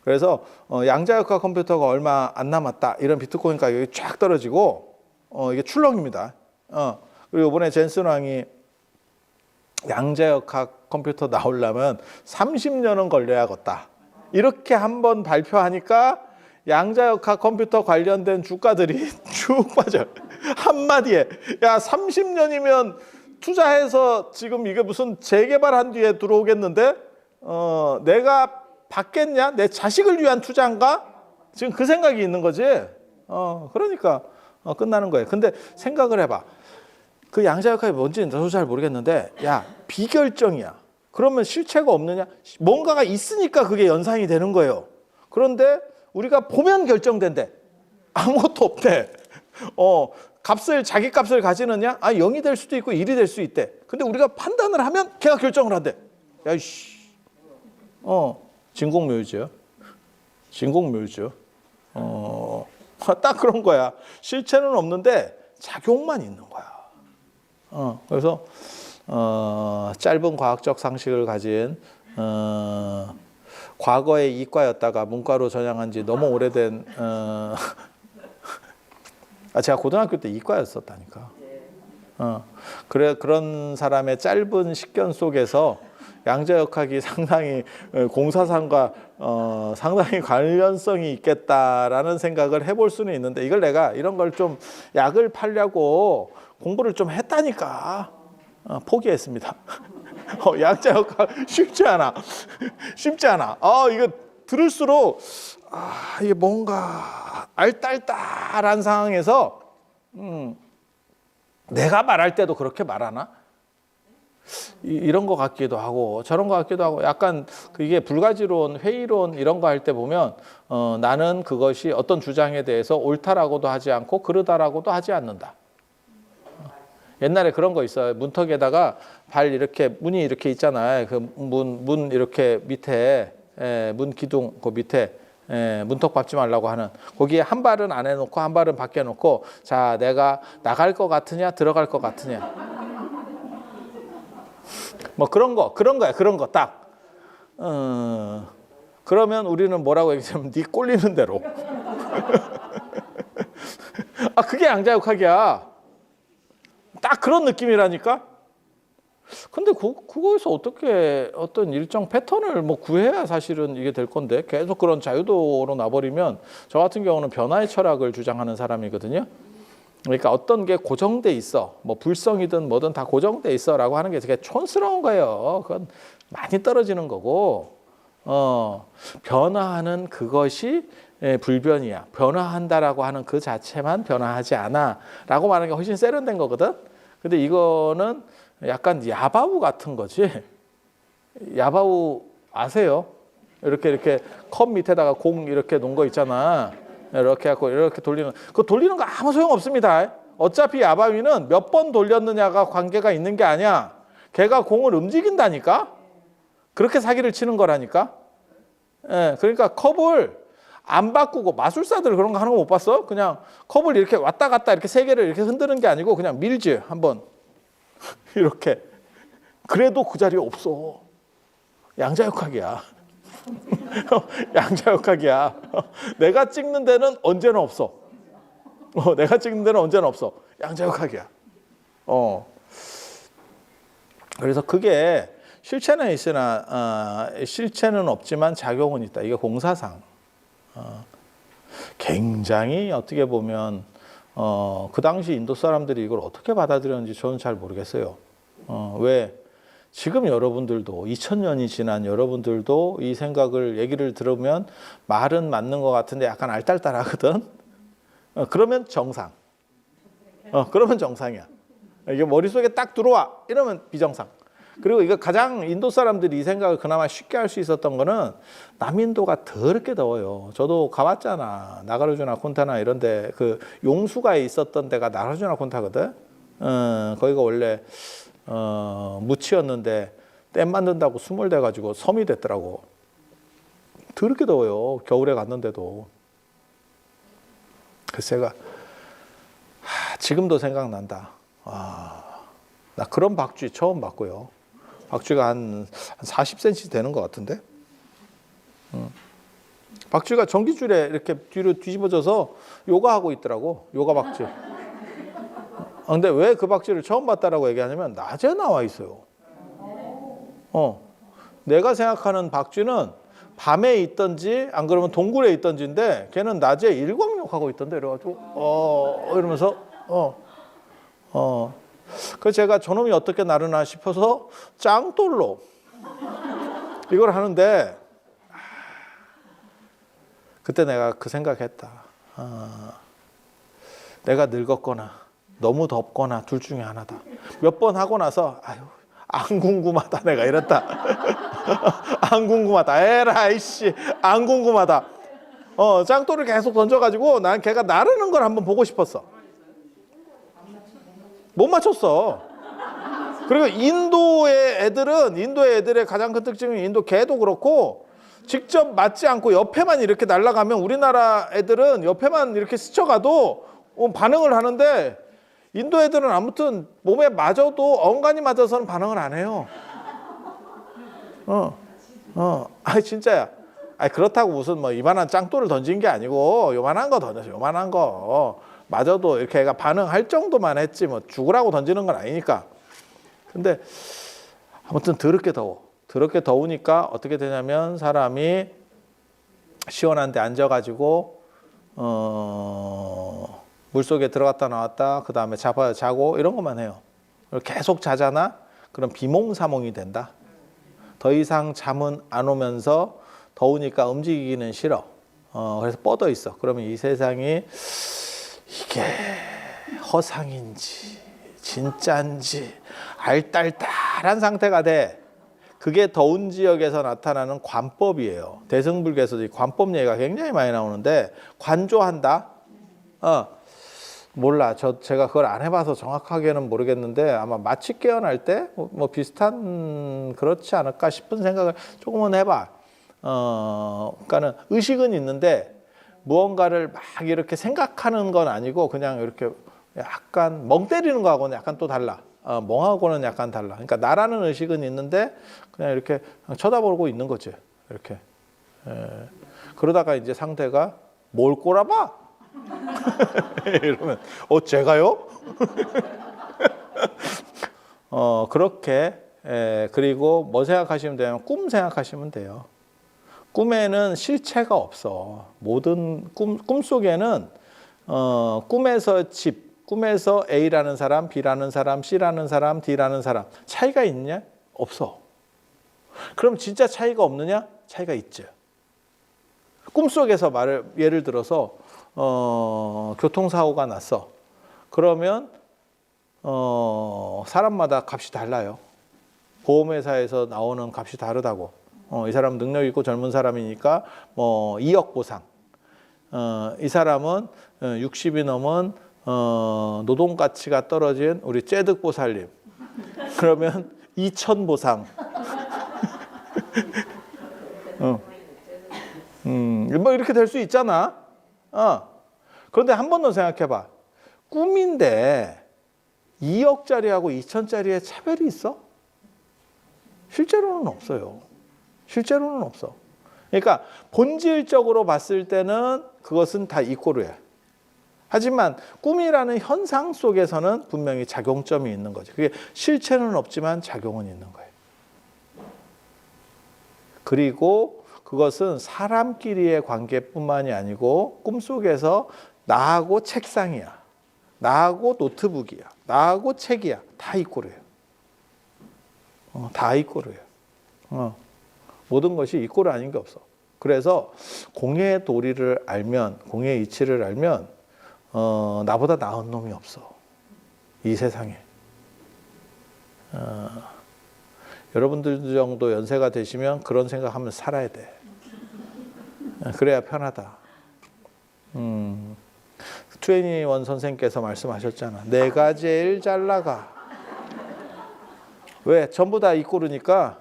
그래서 양자역학 컴퓨터가 얼마 안 남았다. 이런 비트코인 가격이 쫙 떨어지고 이게 출렁입니다. 그리고 이번에 젠슨 왕이 양자역학 컴퓨터 나오려면 30년은 걸려야겠다. 이렇게 한번 발표하니까 양자역학 컴퓨터 관련된 주가들이 쭉 빠져요. 한마디에 야 30년이면 투자해서 지금 이게 무슨 재개발한 뒤에 들어오겠는데 내가 받겠냐? 내 자식을 위한 투자인가? 지금 그 생각이 있는 거지. 그러니까 끝나는 거예요. 근데 생각을 해봐. 그 양자역학이 뭔지는 저도 잘 모르겠는데 야 비결정이야. 그러면 실체가 없느냐? 뭔가가 있으니까 그게 연상이 되는 거예요. 그런데 우리가 보면 결정된대. 아무것도 없대. 자기 값을 가지느냐? 0이 될 수도 있고 1이 될 수 있대. 근데 우리가 판단을 하면 걔가 결정을 한대. 야이씨. 진공묘유죠. 진공묘유죠. 딱 그런 거야. 실체는 없는데 작용만 있는 거야. 그래서 짧은 과학적 상식을 가진 과거의 이과였다가 문과로 전향한 지 너무 오래된 제가 고등학교 때 이과였었다니까. 그런 사람의 짧은 식견 속에서 양자역학이 상당히 공사상과 상당히 관련성이 있겠다라는 생각을 해볼 수는 있는데 이걸 내가 이런 걸 좀 약을 팔려고 공부를 좀 했다니까 포기했습니다. 양자역학 쉽지 않아. 쉽지 않아. 이거 들을수록 이게 뭔가 알딸딸한 상황에서 내가 말할 때도 그렇게 말하나? 이런 것 같기도 하고 저런 것 같기도 하고 약간 이게 불가지론, 회의론 이런 거 할 때 보면 나는 그것이 어떤 주장에 대해서 옳다라고도 하지 않고 그르다라고도 하지 않는다. 옛날에 그런 거 있어요. 문턱에다가 발 이렇게 문이 이렇게 있잖아요. 그 문 이렇게 밑에 문 기둥 그 밑에 문턱 밟지 말라고 하는 거기에 한 발은 안에 놓고 한 발은 밖에 놓고 자 내가 나갈 것 같으냐 들어갈 것 같으냐 뭐 그런 거야 딱 그러면 우리는 뭐라고 얘기하면 네 꼴리는 대로 그게 양자역학이야. 딱 그런 느낌이라니까. 근데 그거에서 어떻게 어떤 일정 패턴을 뭐 구해야 사실은 이게 될 건데 계속 그런 자유도로 놔버리면 저 같은 경우는 변화의 철학을 주장하는 사람이거든요. 그러니까 어떤 게 고정돼 있어 뭐 불성이든 뭐든 다 고정돼 있어라고 하는 게 되게 촌스러운 거예요. 그건 많이 떨어지는 거고 변화하는 그것이 불변이야. 변화한다라고 하는 그 자체만 변화하지 않아라고 말하는 게 훨씬 세련된 거거든. 근데 이거는 약간 야바우 같은 거지. 야바우 아세요? 이렇게 컵 밑에다가 공 이렇게 놓은 거 있잖아. 이렇게 갖고 이렇게 돌리는 그 돌리는 거 아무 소용 없습니다. 어차피 야바위는 몇 번 돌렸느냐가 관계가 있는 게 아니야. 걔가 공을 움직인다니까. 그렇게 사기를 치는 거라니까. 그러니까 컵을 안 바꾸고 마술사들 그런 거 하는 거 못 봤어? 그냥 컵을 이렇게 왔다 갔다 이렇게 세 개를 이렇게 흔드는 게 아니고 그냥 밀지 한번 이렇게. 그래도 그 자리에 없어. 양자역학이야. 양자역학이야. 내가 찍는 데는 언제나 없어. 내가 찍는 데는 언제나 없어. 양자역학이야. 그래서 그게 실체는 있으나 실체는 없지만 작용은 있다. 이게 공사상. 굉장히 어떻게 보면 그 당시 인도 사람들이 이걸 어떻게 받아들였는지 저는 잘 모르겠어요. 왜 지금 여러분들도 2000년이 지난 여러분들도 이 생각을 얘기를 들으면 말은 맞는 것 같은데 약간 알딸딸하거든. 그러면 정상. 그러면 정상이야. 이게 머릿속에 딱 들어와 이러면 비정상. 그리고 이거 가장 인도 사람들이 이 생각을 그나마 쉽게 할 수 있었던 거는 남인도가 더럽게 더워요. 저도 가봤잖아. 나가르주나 콘타나 이런 데 그 용수가 있었던 데가 나가르주나 콘타거든. 거기가 원래 무치였는데 댐 만든다고 수몰돼가지고 섬이 됐더라고. 더럽게 더워요. 겨울에 갔는데도. 그래서 제가 지금도 생각난다. 나 그런 박쥐 처음 봤고요. 박쥐가 한 40cm 되는 것 같은데. 박쥐가 전기줄에 이렇게 뒤로 뒤집어져서 요가하고 있더라고. 요가 박쥐. 근데 왜 그 박쥐를 처음 봤다라고 얘기하냐면 낮에 나와 있어요. 내가 생각하는 박쥐는 밤에 있던지 안 그러면 동굴에 있던지인데 걔는 낮에 일광욕하고 있던데 이래가지고 이러면서 그래서 제가 저놈이 어떻게 나르나 싶어서 짱돌로 이걸 하는데 그때 내가 그 생각했다. 내가 늙었거나 너무 덥거나 둘 중에 하나다. 몇 번 하고 나서 아유 안 궁금하다 내가 이랬다. 안 궁금하다. 에라이 씨 안 궁금하다. 짱돌을 계속 던져가지고 난 걔가 나르는 걸 한번 보고 싶었어. 못 맞췄어. 그리고 인도의 애들의 가장 큰 특징은 인도 개도 그렇고 직접 맞지 않고 옆에만 이렇게 날아가면 우리나라 애들은 옆에만 이렇게 스쳐가도 반응을 하는데 인도 애들은 아무튼 몸에 맞아도 엉간이 맞아서는 반응을 안 해요. 진짜야. 그렇다고 무슨 뭐 이만한 짱돌을 던진 게 아니고 요만한 거 던졌어. 요만한 거. 맞아도 이렇게 애가 반응할 정도만 했지 뭐 죽으라고 던지는 건 아니니까. 근데 아무튼 더럽게 더워. 더럽게 더우니까 어떻게 되냐면 사람이 시원한 데 앉아가지고 물속에 들어갔다 나왔다 그 다음에 자고 이런 것만 해요. 계속 자잖아? 그럼 비몽사몽이 된다. 더 이상 잠은 안 오면서 더우니까 움직이기는 싫어. 그래서 뻗어 있어. 그러면 이 세상이 이게 허상인지 진짜인지 알딸딸한 상태가 돼. 그게 더운 지역에서 나타나는 관법이에요. 대승불교에서도 이 관법 얘기가 굉장히 많이 나오는데 관조한다. 몰라. 제가 그걸 안 해봐서 정확하게는 모르겠는데 아마 마취 깨어날 때 뭐 비슷한 그렇지 않을까 싶은 생각을 조금은 해봐. 그러니까는 의식은 있는데 무언가를 막 이렇게 생각하는 건 아니고 그냥 이렇게 약간 멍 때리는 거하고는 약간 또 달라. 멍하고는 약간 달라. 그러니까 나라는 의식은 있는데 그냥 이렇게 쳐다보고 있는 거지. 이렇게. 그러다가 이제 상대가 뭘 꼬라봐? 이러면 제가요? 그렇게 그리고 뭐 생각하시면 되냐면 꿈 생각하시면 돼요. 꿈에는 실체가 없어. 모든 꿈속에는 꿈에서 꿈에서 A라는 사람, B라는 사람, C라는 사람, D라는 사람 차이가 있냐? 없어. 그럼 진짜 차이가 없느냐? 차이가 있죠. 꿈속에서 예를 들어서 교통사고가 났어. 그러면 사람마다 값이 달라요. 보험회사에서 나오는 값이 다르다고. 이 사람 능력 있고 젊은 사람이니까 뭐 2억 보상. 이 사람은 60이 넘은 노동 가치가 떨어진 우리 째득 보살님. 그러면 2천 보상. 뭐 이렇게 될 수 있잖아. 그런데 한 번 더 생각해봐. 꿈인데 2억짜리하고 2천짜리의 차별이 있어? 실제로는 없어요. 실제로는 없어. 그러니까 본질적으로 봤을 때는 그것은 다 이꼬르야. 하지만 꿈이라는 현상 속에서는 분명히 작용점이 있는 거죠. 그게 실체는 없지만 작용은 있는 거예요. 그리고 그것은 사람끼리의 관계뿐만이 아니고 꿈속에서 나하고 책상이야. 나하고 노트북이야. 나하고 책이야. 다 이꼬르예요. 다 이꼬르예요. 모든 것이 이꼬르 아닌 게 없어. 그래서 공의 도리를 알면, 공의 이치를 알면 나보다 나은 놈이 없어. 이 세상에. 여러분들 정도 연세가 되시면 그런 생각하면 살아야 돼. 그래야 편하다. 21 선생께서 말씀하셨잖아. 내가 제일 잘 나가. 왜? 전부 다 이꼬르니까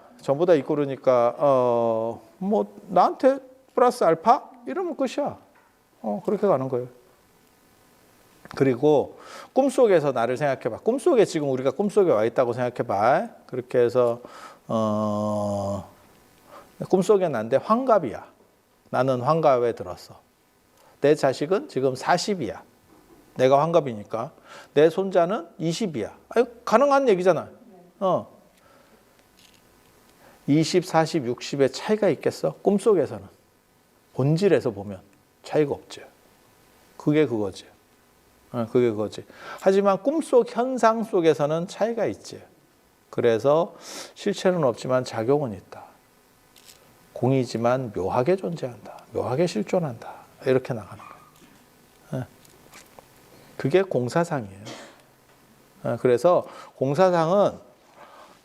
뭐 나한테 플러스 알파? 이러면 끝이야. 그렇게 가는 거예요. 그리고 꿈속에서 나를 생각해봐. 꿈속에 지금 우리가 꿈속에 와 있다고 생각해봐. 그렇게 해서 꿈속에 난데 환갑이야. 나는 환갑에 들었어. 내 자식은 지금 40이야. 내가 환갑이니까. 내 손자는 20이야. 가능한 얘기잖아. 20, 40, 60의 차이가 있겠어? 꿈속에서는. 본질에서 보면 차이가 없죠. 그게 그거지. 그게 그거지. 하지만 꿈속 현상 속에서는 차이가 있지. 그래서 실체는 없지만 작용은 있다. 공이지만 묘하게 존재한다. 묘하게 실존한다. 이렇게 나가는 거예요. 그게 공사상이에요. 그래서 공사상은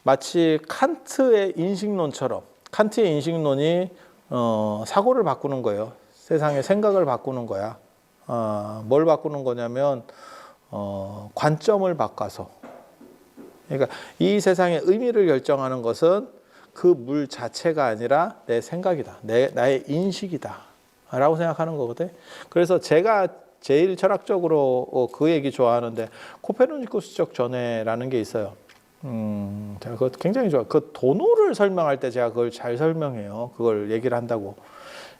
마치 칸트의 인식론처럼, 칸트의 인식론이 사고를 바꾸는 거예요. 세상의 생각을 바꾸는 거야. 뭘 바꾸는 거냐면 관점을 바꿔서. 그러니까 이 세상의 의미를 결정하는 것은 그 물 자체가 아니라 내 생각이다. 나의 인식이다. 라고 생각하는 거거든. 그래서 제가 제일 철학적으로 그 얘기 좋아하는데 코페르니쿠스적 전해라는 게 있어요. 제가 그거 굉장히 좋아. 그 도노를 설명할 때 제가 그걸 잘 설명해요. 그걸 얘기를 한다고.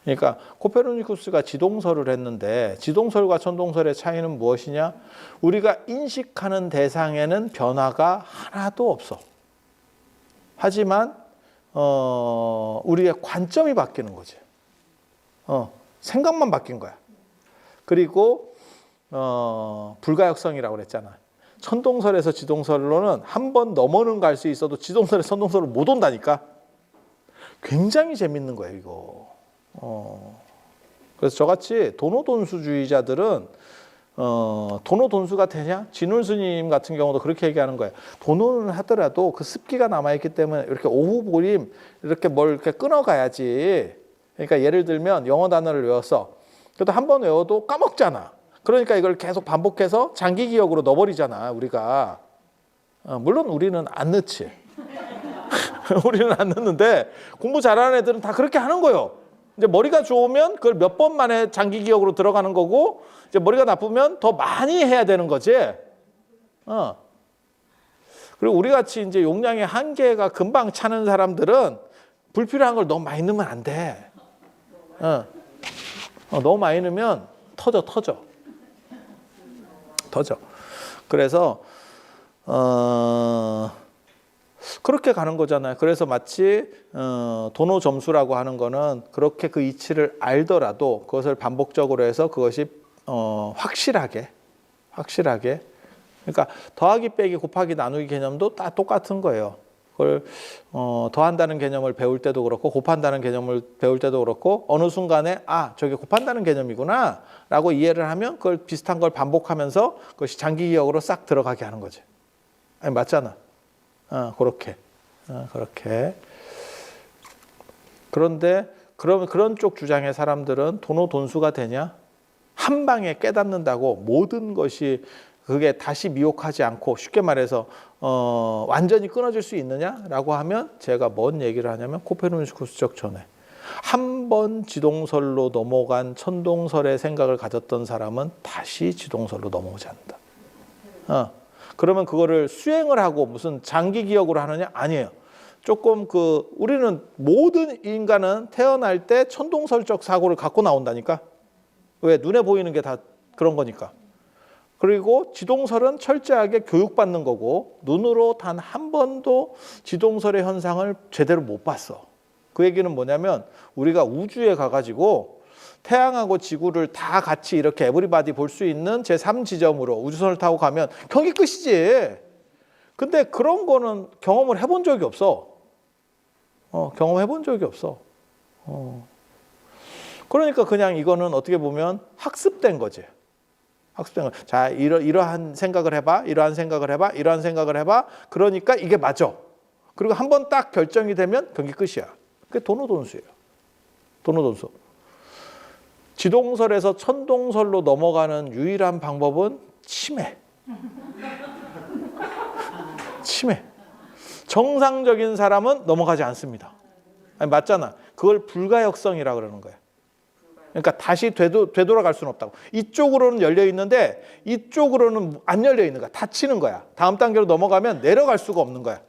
그러니까 코페르니쿠스가 지동설을 했는데 지동설과 천동설의 차이는 무엇이냐? 우리가 인식하는 대상에는 변화가 하나도 없어. 하지만 우리의 관점이 바뀌는 거지. 생각만 바뀐 거야. 그리고 불가역성이라고 그랬잖아. 천동설에서 지동설로는 한 번 넘어는 갈 수 있어도 지동설에서 천동설로 못 온다니까. 굉장히 재밌는 거예요, 이거. 그래서 저같이 도노돈수주의자들은 도노돈수가 되냐? 진울 스님 같은 경우도 그렇게 얘기하는 거예요. 도노는 하더라도 그 습기가 남아있기 때문에 이렇게 오후보림 이렇게 뭘 이렇게 끊어가야지. 그러니까 예를 들면 영어 단어를 외웠어. 그래도 한 번 외워도 까먹잖아. 그러니까 이걸 계속 반복해서 장기 기억으로 넣어버리잖아, 우리가. 물론 우리는 안 넣지. 우리는 안 넣는데 공부 잘하는 애들은 다 그렇게 하는 거예요. 이제 머리가 좋으면 그걸 몇 번 만에 장기 기억으로 들어가는 거고, 이제 머리가 나쁘면 더 많이 해야 되는 거지. 그리고 우리 같이 이제 용량의 한계가 금방 차는 사람들은 불필요한 걸 너무 많이 넣으면 안 돼. 너무 많이 넣으면 터져. 그래서 그렇게 가는 거잖아요. 그래서 마치 도노 점수라고 하는 거는 그렇게 그 이치를 알더라도 그것을 반복적으로 해서 그것이 확실하게 그러니까 더하기 빼기 곱하기 나누기 개념도 다 똑같은 거예요. 그걸 더한다는 개념을 배울 때도 그렇고 곱한다는 개념을 배울 때도 그렇고 어느 순간에 저게 곱한다는 개념이구나 라고 이해를 하면 그걸 비슷한 걸 반복하면서 그것이 장기 기억으로 싹 들어가게 하는 거지. 아니, 맞잖아. 그렇게. 그런데 그런 쪽 주장의 사람들은 도노돈수가 되냐? 한 방에 깨닫는다고 모든 것이 그게 다시 미혹하지 않고 쉽게 말해서 완전히 끊어질 수 있느냐라고 하면 제가 뭔 얘기를 하냐면 코페르니쿠스적 전해. 한 번 지동설로 넘어간 천동설의 생각을 가졌던 사람은 다시 지동설로 넘어오지 않는다. 그러면 그거를 수행을 하고 무슨 장기 기억으로 하느냐? 아니에요. 조금 우리는 모든 인간은 태어날 때 천동설적 사고를 갖고 나온다니까. 왜? 눈에 보이는 게 다 그런 거니까. 그리고 지동설은 철저하게 교육받는 거고 눈으로 단 한 번도 지동설의 현상을 제대로 못 봤어. 그 얘기는 뭐냐면 우리가 우주에 가가지고 태양하고 지구를 다 같이 이렇게 에브리바디 볼 수 있는 제3지점으로 우주선을 타고 가면 경기 끝이지. 근데 그런 거는 경험을 해본 적이 없어. 경험해본 적이 없어. 그러니까 그냥 이거는 어떻게 보면 학습된 거지. 자, 이러한 생각을 해봐. 이러한 생각을 해봐. 이러한 생각을 해봐. 그러니까 이게 맞아. 그리고 한 번 딱 결정이 되면 경기 끝이야. 그게 도노돈수예요. 도노돈수. 지동설에서 천동설로 넘어가는 유일한 방법은 치매. 정상적인 사람은 넘어가지 않습니다. 아니, 맞잖아. 그걸 불가역성이라고 그러는 거야. 그러니까 다시 되돌아갈 수는 없다고. 이쪽으로는 열려 있는데 이쪽으로는 안 열려 있는 거야. 닫히는 거야. 다음 단계로 넘어가면 내려갈 수가 없는 거야.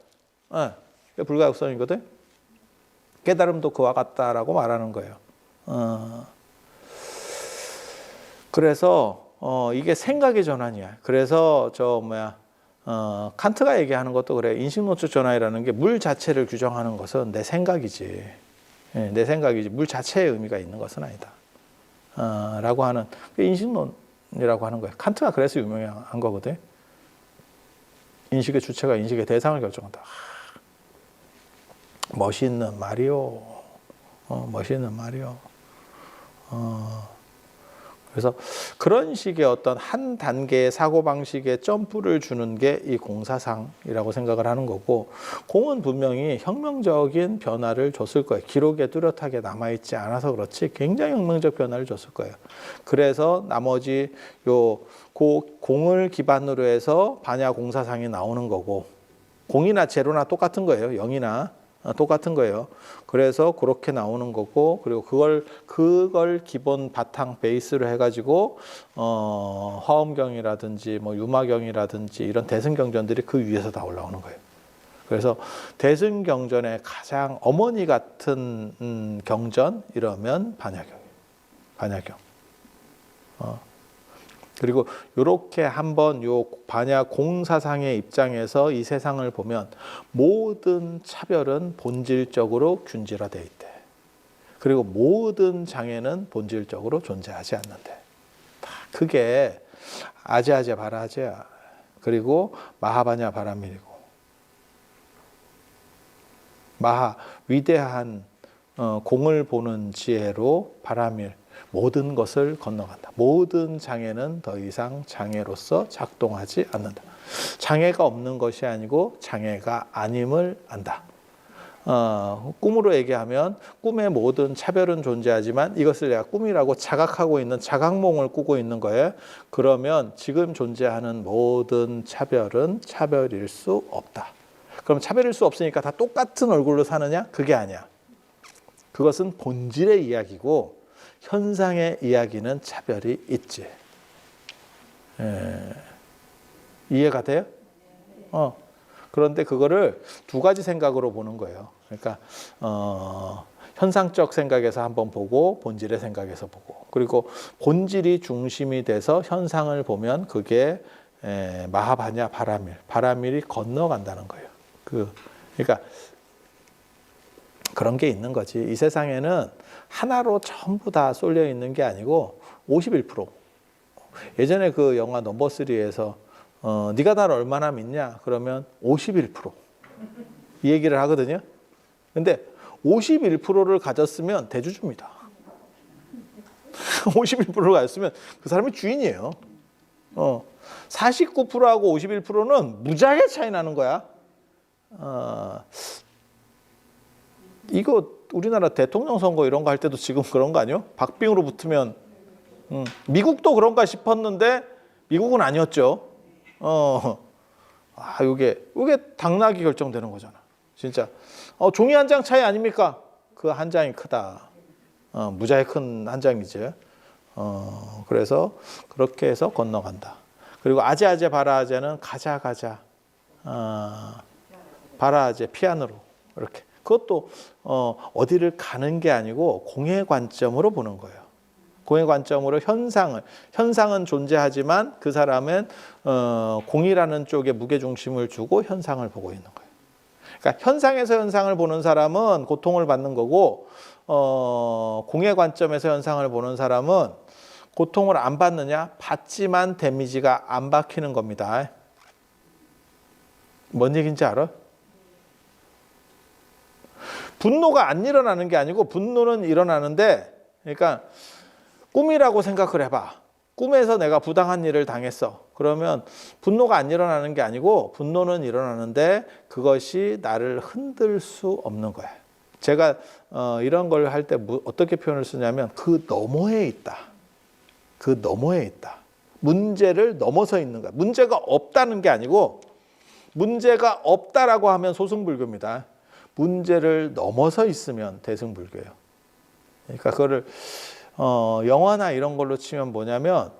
그게 불가역성이거든. 깨달음도 그와 같다라고 말하는 거예요. 그래서 이게 생각의 전환이야. 그래서 칸트가 얘기하는 것도 그래. 인식론적 전환이라는 게 물 자체를 규정하는 것은 내 생각이지. 내 생각이지. 물 자체의 의미가 있는 것은 아니다. 라고 하는 인식론의 하는 거예요. 칸트가 그래서 유명한 거거든. 인식의 주체가 인식의 대상을 결정한다. 멋있는 말이요. 멋있는 말이요. 그래서 그런 식의 어떤 한 단계의 사고방식에 점프를 주는 게 이 공사상이라고 생각을 하는 거고, 공은 분명히 혁명적인 변화를 줬을 거예요. 기록에 뚜렷하게 남아있지 않아서 그렇지 굉장히 혁명적 변화를 줬을 거예요. 그래서 나머지 공을 기반으로 해서 반야 공사상이 나오는 거고, 공이나 제로나 똑같은 거예요. 0이나 똑같은 거예요. 그래서 그렇게 나오는 거고, 그리고 그걸 기본 바탕 베이스로 해가지고 화엄경이라든지 뭐 유마경이라든지 이런 대승경전들이 그 위에서 다 올라오는 거예요. 그래서 대승경전의 가장 어머니 같은 경전 이러면 반야경이에요. 반야경. 그리고 이렇게 한번 요 반야 공사상의 입장에서 이 세상을 보면 모든 차별은 본질적으로 균질화되어 있대. 그리고 모든 장애는 본질적으로 존재하지 않는데. 다 그게 아제아제 바라제야. 그리고 마하반야 바라밀이고. 마하 위대한 공을 보는 지혜로 바라밀. 모든 것을 건너간다. 모든 장애는 더 이상 장애로서 작동하지 않는다. 장애가 없는 것이 아니고 장애가 아님을 안다. 꿈으로 얘기하면 꿈의 모든 차별은 존재하지만 이것을 내가 꿈이라고 자각하고 있는 자각몽을 꾸고 있는 거예요. 그러면 지금 존재하는 모든 차별은 차별일 수 없다. 그럼 차별일 수 없으니까 다 똑같은 얼굴로 사느냐? 그게 아니야. 그것은 본질의 이야기고 현상의 이야기는 차별이 있지. 이해가 돼요? 그런데 그거를 두 가지 생각으로 보는 거예요. 그러니까 현상적 생각에서 한번 보고 본질의 생각에서 보고, 그리고 본질이 중심이 돼서 현상을 보면 그게 마하바냐 바라밀이 건너간다는 거예요. 그러니까 그런 게 있는 거지. 이 세상에는 하나로 전부 다 쏠려 있는 게 아니고 51%. 예전에 그 영화 넘버 3에서 네가 나를 얼마나 믿냐? 그러면 51%. 이 얘기를 하거든요. 근데 51%를 가졌으면 대주주입니다. 51%를 가졌으면 그 사람이 주인이에요. 49%하고 51%는 무지하게 차이 나는 거야. 이거 우리나라 대통령 선거 이런 거 할 때도 지금 그런 거 아니요? 박빙으로 붙으면 미국도 그런가 싶었는데 미국은 아니었죠. 요게 당락이 결정되는 거잖아. 진짜 종이 한 장 차이 아닙니까? 그 한 장이 크다. 무지하게 큰 한 장이지. 그래서 그렇게 해서 건너간다. 그리고 아제아제 바라아제는 가자 바라아제 피안으로 이렇게. 그것도 어디를 가는 게 아니고 공의 관점으로 보는 거예요. 공의 관점으로 현상은 존재하지만 그 사람은 공이라는 쪽에 무게중심을 주고 현상을 보고 있는 거예요. 그러니까 현상에서 현상을 보는 사람은 고통을 받는 거고, 공의 관점에서 현상을 보는 사람은 고통을 안 받느냐? 받지만 데미지가 안 박히는 겁니다. 뭔 얘기인지 알아? 분노가 안 일어나는 게 아니고 분노는 일어나는데, 그러니까 꿈이라고 생각을 해봐. 꿈에서 내가 부당한 일을 당했어. 그러면 분노가 안 일어나는 게 아니고 분노는 일어나는데 그것이 나를 흔들 수 없는 거야. 제가 이런 걸 할 때 어떻게 표현을 쓰냐면 그 너머에 있다. 그 너머에 있다. 문제를 넘어서 있는 거야. 문제가 없다는 게 아니고, 문제가 없다라고 하면 소승불교입니다. 문제를 넘어서 있으면 대승불교예요. 그러니까 그거를 영화나 이런 걸로 치면 뭐냐면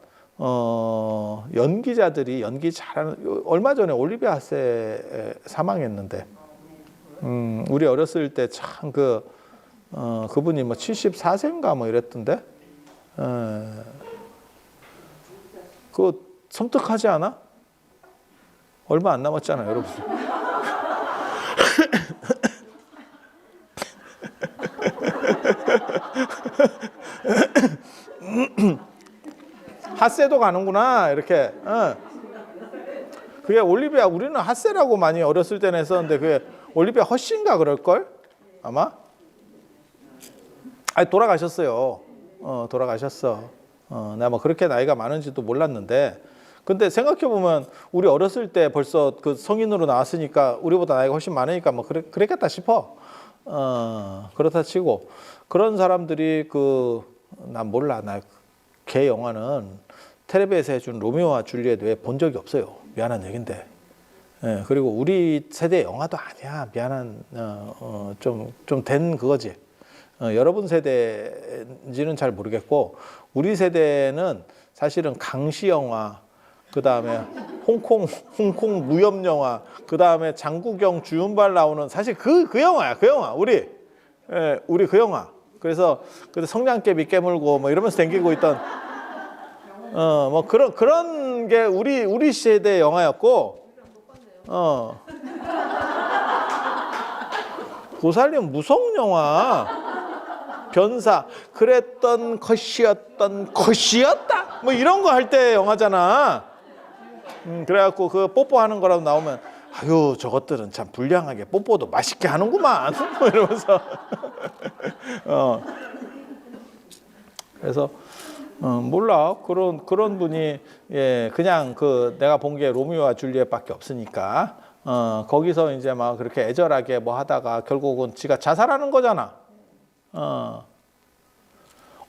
연기자들이 연기 잘하는, 얼마 전에 올리비아 하세 사망했는데, 우리 어렸을 때 참 그분이 뭐 74세인가 뭐 이랬던데, 그거 섬뜩하지 않아? 얼마 안 남았잖아요, 여러분. 핫세도 가는구나 이렇게. 그게 올리비아, 우리는 핫세라고 많이 어렸을 때는 했었는데 그게 올리비아 허씨인가 그럴걸? 아마? 아니 돌아가셨어요. 돌아가셨어. 내가 뭐 그렇게 나이가 많은지도 몰랐는데, 근데 생각해보면 우리 어렸을 때 벌써 그 성인으로 나왔으니까 우리보다 나이가 훨씬 많으니까 뭐 그랬겠다 싶어. 그렇다 치고 그런 사람들이 난 몰라. 나 걔 영화는 텔레비에서 해준 로미오와 줄리엣 외에 본 적이 없어요. 미안한 얘긴데. 예, 그리고 우리 세대 영화도 아니야. 미안한 좀 된 그거지. 여러분 세대인지는 잘 모르겠고 우리 세대는 사실은 강시 영화, 그 다음에 홍콩 무협 영화, 그 다음에 장국영, 주윤발 나오는 사실 그 영화야. 그 영화 우리 그 영화. 그래서 성냥개비 깨물고 뭐 이러면서 댕기고 있던 뭐 그런 게 우리 세대 영화였고. 고살림 무성 영화. 변사, 그랬던 것이었다 뭐 이런 거 할 때 영화잖아. 그래갖고 그 뽀뽀하는 거라도 나오면 아유 저것들은 참 불량하게 뽀뽀도 맛있게 하는구만 뭐 이러면서 그래서 몰라. 그런 분이 그냥 내가 본 게 로미오와 줄리엣밖에 없으니까 거기서 이제 막 그렇게 애절하게 뭐 하다가 결국은 지가 자살하는 거잖아.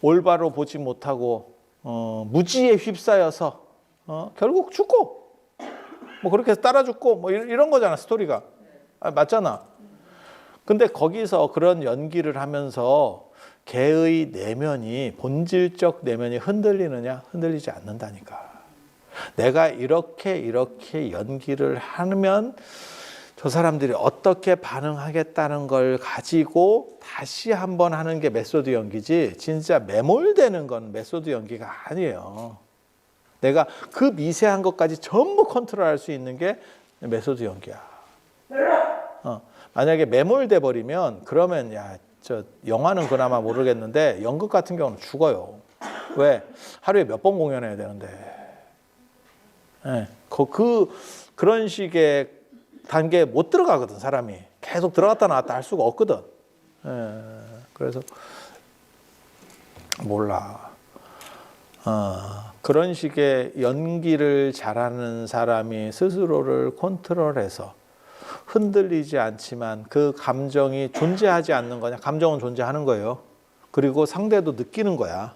올바로 보지 못하고 무지에 휩싸여서 결국 죽고 뭐 그렇게 해서 따라 죽고 뭐 이런 거잖아 스토리가. 맞잖아. 근데 거기서 그런 연기를 하면서 걔의 내면이, 본질적 내면이 흔들리느냐? 흔들리지 않는다니까. 내가 이렇게 연기를 하면 저 사람들이 어떻게 반응하겠다는 걸 가지고 다시 한번 하는 게 메소드 연기지, 진짜 매몰되는 건 메소드 연기가 아니에요. 내가 그 미세한 것까지 전부 컨트롤할 수 있는 게 메소드 연기야. 만약에 매몰돼 버리면 그러면 저 영화는 그나마 모르겠는데 연극 같은 경우는 죽어요. 왜? 하루에 몇 번 공연해야 되는데. 그런 식의 단계에 못 들어가거든, 사람이. 계속 들어갔다 나왔다 할 수가 없거든. 그래서 몰라. 그런 식의 연기를 잘하는 사람이 스스로를 컨트롤해서 흔들리지 않지만 그 감정이 존재하지 않는 거냐? 감정은 존재하는 거예요. 그리고 상대도 느끼는 거야.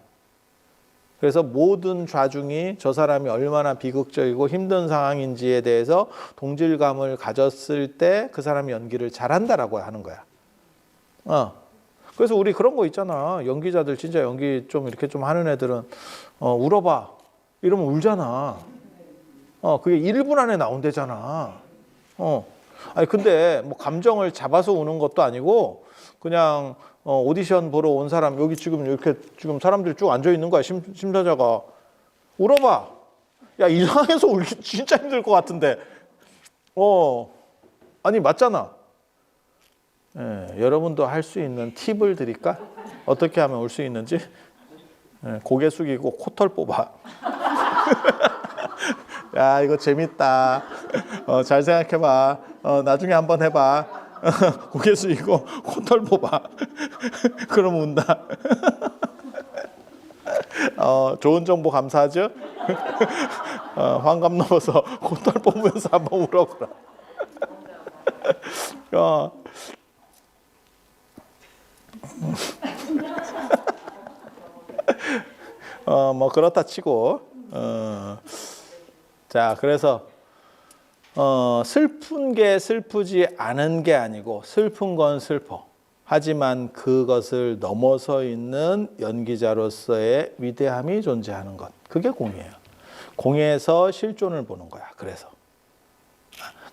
그래서 모든 좌중이 저 사람이 얼마나 비극적이고 힘든 상황인지에 대해서 동질감을 가졌을 때 그 사람이 연기를 잘한다라고 하는 거야. 그래서 우리 그런 거 있잖아. 연기자들 진짜 연기 좀 이렇게 좀 하는 애들은 울어봐. 이러면 울잖아. 그게 1분 안에 나온대잖아. 아니 근데 뭐 감정을 잡아서 우는 것도 아니고 그냥 오디션 보러 온 사람 여기 지금 이렇게 지금 사람들이 쭉 앉아 있는 거야. 심사자가 울어봐. 야 이 상황에서 울기 진짜 힘들 것 같은데. 아니 맞잖아. 여러분도 할 수 있는 팁을 드릴까? 어떻게 하면 울 수 있는지? 고개 숙이고 코털 뽑아. 야 이거 재밌다. 잘 생각해봐. 나중에 한번 해봐. 고개 숙이고 코털 뽑아. 그럼 운다. 좋은 정보 감사하죠? 환갑 넘어서 코털 뽑으면서 한번 울어보라. 뭐 그렇다 치고 자 그래서 슬픈 게 슬프지 않은 게 아니고 슬픈 건 슬퍼. 하지만 그것을 넘어서 있는 연기자로서의 위대함이 존재하는 것. 그게 공이에요. 공에서 실존을 보는 거야. 그래서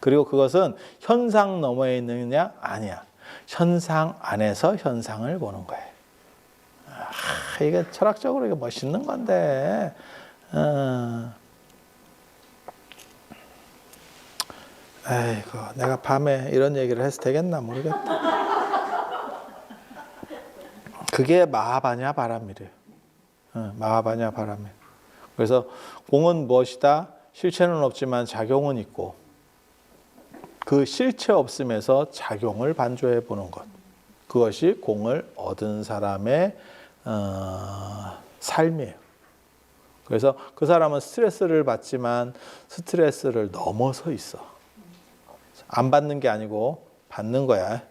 그리고 그것은 현상 너머에 있느냐? 아니야. 현상 안에서 현상을 보는 거예요. 이게 철학적으로 이게 멋있는 건데. 아이고, 내가 밤에 이런 얘기를 해서 되겠나 모르겠다. 그게 마하바냐 바람이래요. 마하바냐 바람이. 그래서 공은 무엇이다? 실체는 없지만 작용은 있고 그 실체 없음에서 작용을 반조해 보는 것. 그것이 공을 얻은 사람의 삶이에요. 그래서 그 사람은 스트레스를 받지만 스트레스를 넘어서 있어. 안 받는 게 아니고 받는 거야.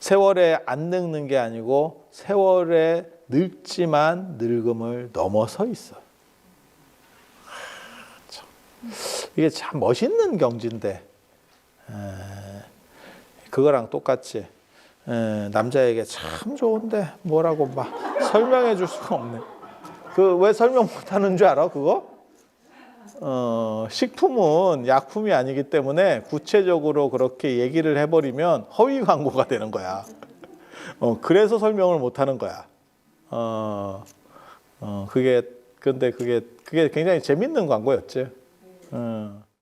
세월에 안 늙는 게 아니고 세월에 늙지만 늙음을 넘어서 있어. 이게 참 멋있는 경지인데 그거랑 똑같이 남자에게 참 좋은데 뭐라고 막 설명해 줄 수가 없네. 그 왜 설명 못 하는 줄 알아? 그거? 식품은 약품이 아니기 때문에 구체적으로 그렇게 얘기를 해버리면 허위 광고가 되는 거야. 그래서 설명을 못 하는 거야. 근데 그게 굉장히 재밌는 광고였지.